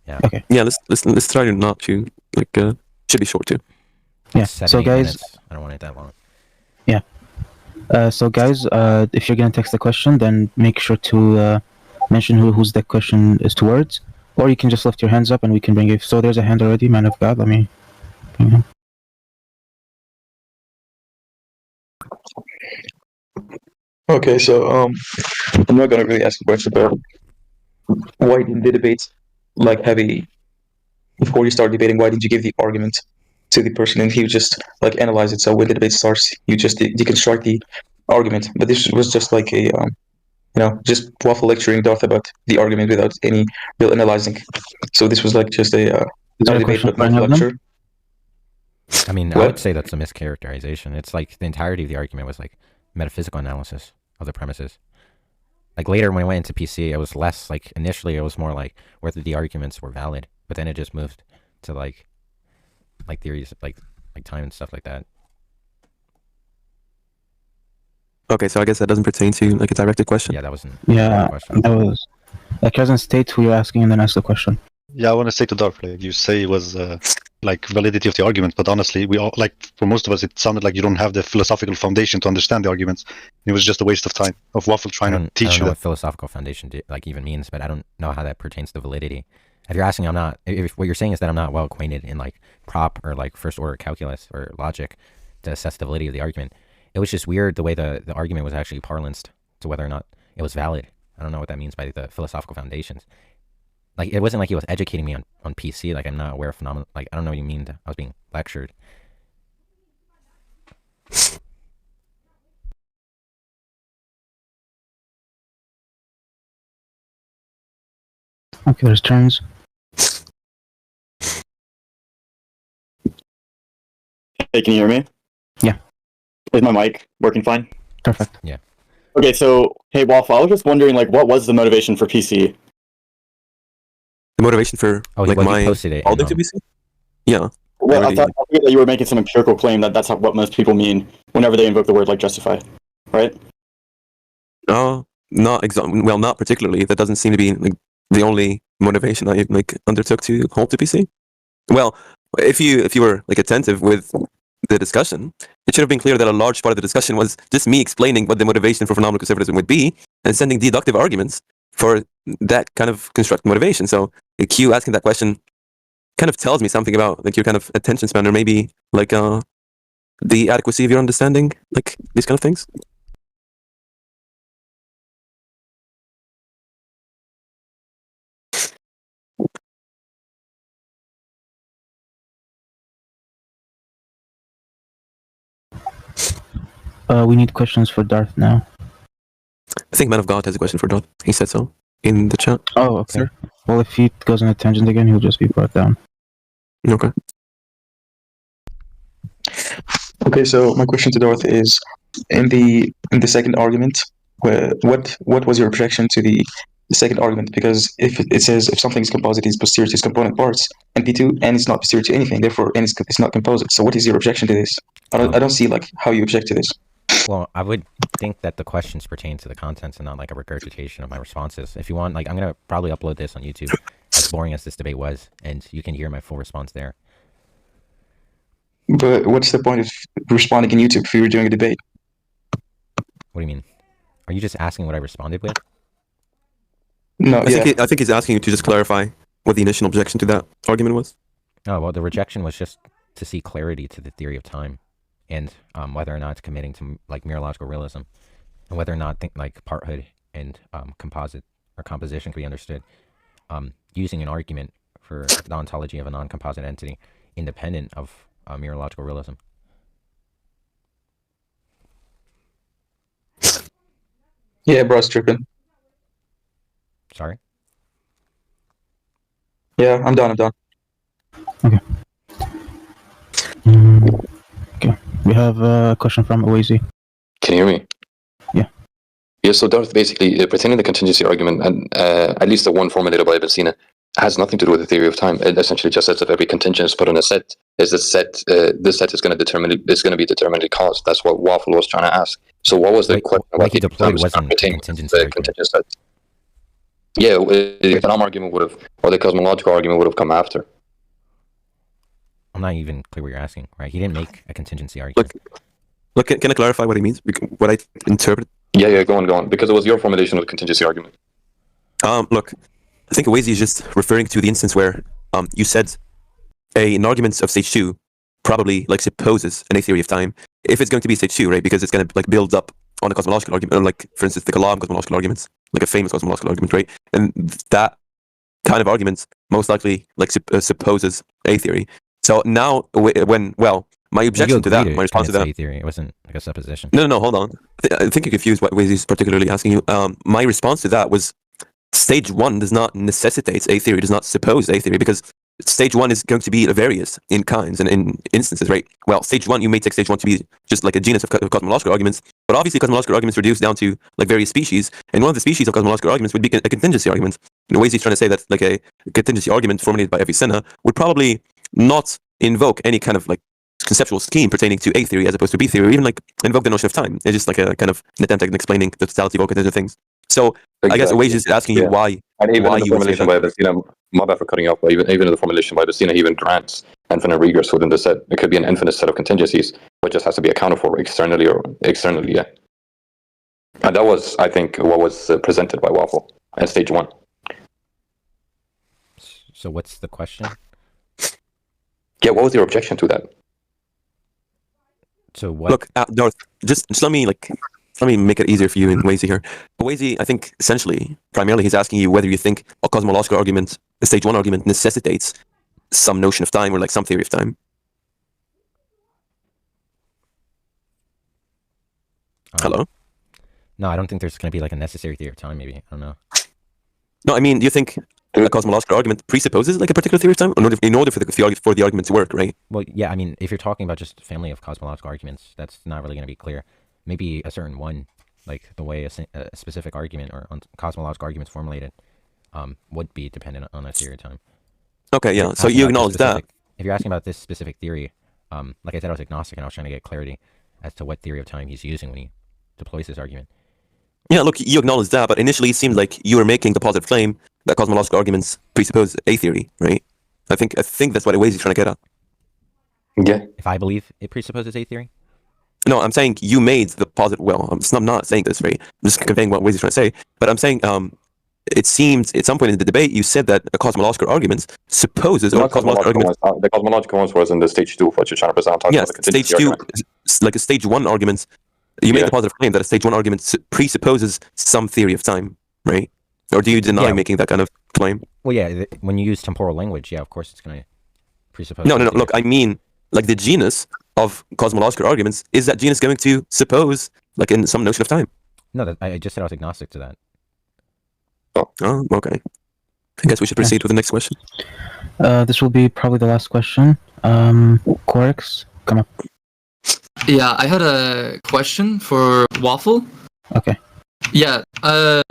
Yeah. Okay. Yeah, let's try to not to should be short too. Yeah. 7, so 8 guys, minutes. I don't want it that long. Yeah. So guys, if you're gonna text the question, then make sure to mention whose the question is towards, or you can just lift your hands up and we can bring you. So there's a hand already, man of God. Let me bring him. Okay, so I'm not gonna really ask a question, but why didn't the debate like heavy before you start debating? Why didn't you give the argument to the person and he would just like analyze it? So when the debate starts, you just deconstruct the argument. But this was just like a just waffle lecturing Darth about the argument without any real analyzing. So this was like just a Is not there a a debate question but for any not a of them? lecture. I mean, I What? would say that's a mischaracterization. It's like the entirety of the argument was like metaphysical analysis of the premises. Like later when I went into PC, it was less like initially it was more like whether the arguments were valid, but then it just moved to like theories like time and stuff like that. Okay, so I guess that doesn't pertain to like a directed question. Yeah, that wasn't Yeah, a question. that was. Present state who you're asking and then ask the question. Yeah, I want to say to Darth, like you say it was like validity of the argument, but honestly, we all like for most of us, it sounded like you don't have the philosophical foundation to understand the arguments. It was just a waste of time of Waffle trying to I teach don't you know that. what philosophical foundation like even means, but I don't know how that pertains to validity. If you're asking, I'm not. If what you're saying is that I'm not well acquainted in like prop or like first order calculus or logic to assess the validity of the argument, it was just weird the way the argument was actually parlanced to whether or not it was valid. I don't know what that means by the philosophical foundations. Like, it wasn't like he was educating me on PC. Like, I'm not aware of phenomena. Like, I don't know what you mean. I was being lectured. Okay, there's turns. Hey, can you hear me? Yeah. Is my mic working fine? Perfect. Yeah. Okay, so, hey, Waffle, I was just wondering, like, what was the motivation for PC? The motivation for like he my posted it. holding to BC? Yeah. Well, I already- thought that you were making some empirical claim that that's what most people mean whenever they invoke the word, like, justify, right? Not well, not particularly. That doesn't seem to be like the only motivation I like undertook to hold to PC. Well, if you were like attentive with the discussion, it should have been clear that a large part of the discussion was just me explaining what the motivation for phenomenal conservatism would be and sending deductive arguments for that kind of construct motivation. So Q asking that question kind of tells me something about like your kind of attention span, or maybe like the adequacy of your understanding, like these kind of things. We need questions for Darth now. I think Man of God has a question for Don. He said so in the chat. Oh, okay. Sir? Well, if he goes on a tangent again, he'll just be brought down. Okay. Okay, so my question to Darth is, in the second argument, what was your objection to the second argument? Because if it says if something is composite, it's posterior to its component parts, and P2 n is not posterior to anything, therefore n is not composite. So what is your objection to this? I don't see like how you object to this. Well, I would think that the questions pertain to the contents and not like a regurgitation of my responses. If you want, like, I'm going to probably upload this on YouTube, as boring as this debate was, and you can hear my full response there. But what's the point of responding in YouTube if you were doing a debate? What do you mean? Are you just asking what I responded with? No, I think he's asking you to just clarify what the initial objection to that argument was. Oh, well, the rejection was just to see clarity to the theory of time, and whether or not it's committing to like mereological realism, and whether or not like parthood and composite or composition can be understood using an argument for the ontology of a non-composite entity independent of mereological realism. Yeah, bro's tripping. Sorry? Yeah, I'm done. Okay. We have a question from Oazy. Can you hear me? Yeah. Yeah, so Darth, basically, pertaining to the contingency argument, and at least the one formulated by Ibn Sina, has nothing to do with the theory of time. It essentially just says if every contingent is put in a set, this set is going to be determinedly caused. That's what Waffle was trying to ask. So what was the question what he deployed wasn't a contingency argument. contingent set? Yeah, the Phenom argument would have, or the cosmological argument would have come after. I'm not even clear what you're asking, right? He didn't make a contingency argument. Look, can I clarify what he means? What I interpret? Yeah, go on. Because it was your formulation of the contingency argument. Look, I think Wazy is just referring to the instance where you said an argument of stage 2 probably like supposes an A theory of time if it's going to be stage 2, right? Because it's going to like build up on a cosmological argument, like for instance, the Kalam cosmological arguments, like a famous cosmological argument, right? And that kind of argument most likely like supposes A theory. So now, when my objection to that, my response to that, A theory. It wasn't like a supposition. no, hold on. I think you're confused what Wazy is particularly asking you. My response to that was stage 1 does not necessitate A theory, does not suppose A theory, because stage 1 is going to be various in kinds and in instances, right? Well, stage 1, you may take stage 1 to be just like a genus of cosmological arguments, but obviously cosmological arguments reduce down to like various species, and one of the species of cosmological arguments would be a contingency argument. In ways he's trying to say that like a contingency argument formulated by Avicenna would probably not invoke any kind of like conceptual scheme pertaining to A theory as opposed to B theory, or even like invoke the notion of time. It's just like a kind of an attempt at explaining the totality of all contingent things. So I guess Ways is asking you why. And even why in the you would say formulation by Avicenna, my bad for cutting you off, but even in the formulation by Avicenna, he even grants infinite regress within the set. It could be an infinite set of contingencies, but just has to be accounted for externally, yeah. And that was, I think, what was presented by Waffle at stage 1. So what's the question? Yeah, what was your objection to that? So what? Look, Darth, just let me make it easier for you in Wazy here. Wazy, I think essentially, primarily, he's asking you whether you think a cosmological argument, a stage 1 argument, necessitates some notion of time or like some theory of time. Hello? No, I don't think there's going to be like a necessary theory of time. Maybe I don't know. No, I mean, do you think a cosmological argument presupposes like a particular theory of time in order for the argument to work, right? Well, yeah. I mean, if you're talking about just a family of cosmological arguments, that's not really going to be clear. Maybe a certain one, like the way a specific argument or cosmological arguments formulated, would be dependent on a theory of time. Okay, yeah. So you acknowledge that. If you're asking about this specific theory, like I said, I was agnostic and I was trying to get clarity as to what theory of time he's using when he deploys this argument. Yeah, look, you acknowledge that, but initially it seemed like you were making the positive claim that cosmological arguments presuppose A theory, right? I think that's what Wazy is trying to get at. Yeah. If I believe it presupposes A theory? No, I'm saying you made the positive. Well, I'm not saying this, right? I'm just conveying what Wazy is trying to say. But I'm saying it seems at some point in the debate you said that a cosmological argument supposes or cosmological argument. The cosmological ones was in the stage 2 of what you're trying to present. Yes, stage 2, like a stage 1 argument. You made the positive claim that a stage 1 argument presupposes some theory of time, right? Or do you deny making that kind of claim? Well, yeah, when you use temporal language, yeah, of course it's going to presuppose. No. Look, I mean, like the genus of cosmological arguments, is that genus going to suppose, like in some notion of time? No, I just said I was agnostic to that. Oh, okay. I guess we should proceed with the next question. This will be probably the last question. Corix, come up. Yeah, I had a question for Waffle. Okay. Yeah,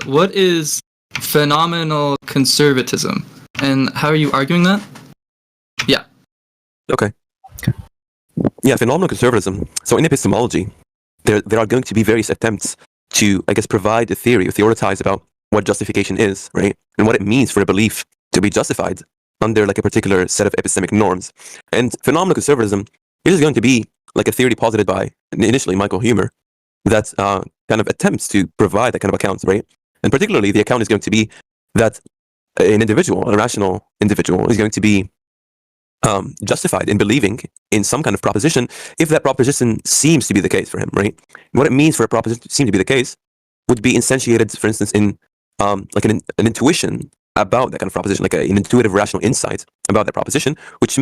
what is phenomenal conservatism, and how are you arguing that? Yeah. Okay. Yeah, phenomenal conservatism. So in epistemology, there are going to be various attempts to, I guess, provide a theory or theoretize about what justification is, right? And what it means for a belief to be justified under like a particular set of epistemic norms. And phenomenal conservatism is going to be like a theory posited by initially Michael Huemer that kind of attempts to provide that kind of account, right? And particularly the account is going to be that an individual, a rational individual, is going to be justified in believing in some kind of proposition if that proposition seems to be the case for him, right? What it means for a proposition to seem to be the case would be instantiated, for instance, in like an intuition about that kind of proposition, like an intuitive rational insight about that proposition, which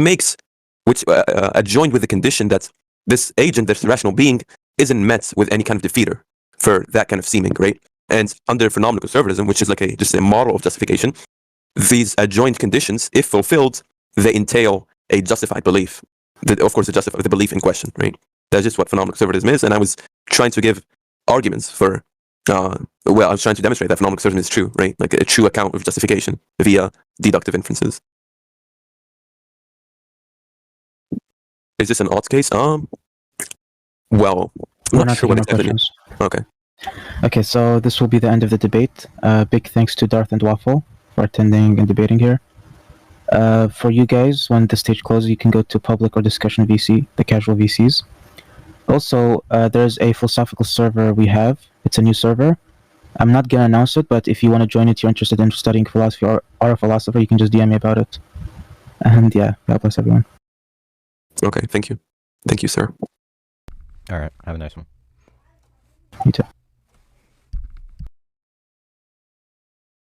adjoined with the condition that this agent, this rational being, isn't met with any kind of defeater for that kind of seeming, right? And under phenomenal conservatism, which is like just a model of justification, these adjoined conditions, if fulfilled, they entail a justified belief. Of course, the belief in question, right? That's just what phenomenal conservatism is. And I was trying to give arguments for, I was trying to demonstrate that phenomenal conservatism is true, right? Like a true account of justification via deductive inferences. Is this an odds case? Well, I'm not sure what exactly. Okay. Okay, so this will be the end of the debate. Big thanks to Darth and Waffle for attending and debating here. For you guys, when the stage closes, you can go to public or discussion VC, the casual VCs. Also, there's a philosophical server we have. It's a new server. I'm not gonna announce it, but if you want to join it, you're interested in studying philosophy or are a philosopher, you can just DM me about it. And yeah, God bless everyone. Okay, thank you. Thank you, sir. All right. Have a nice one.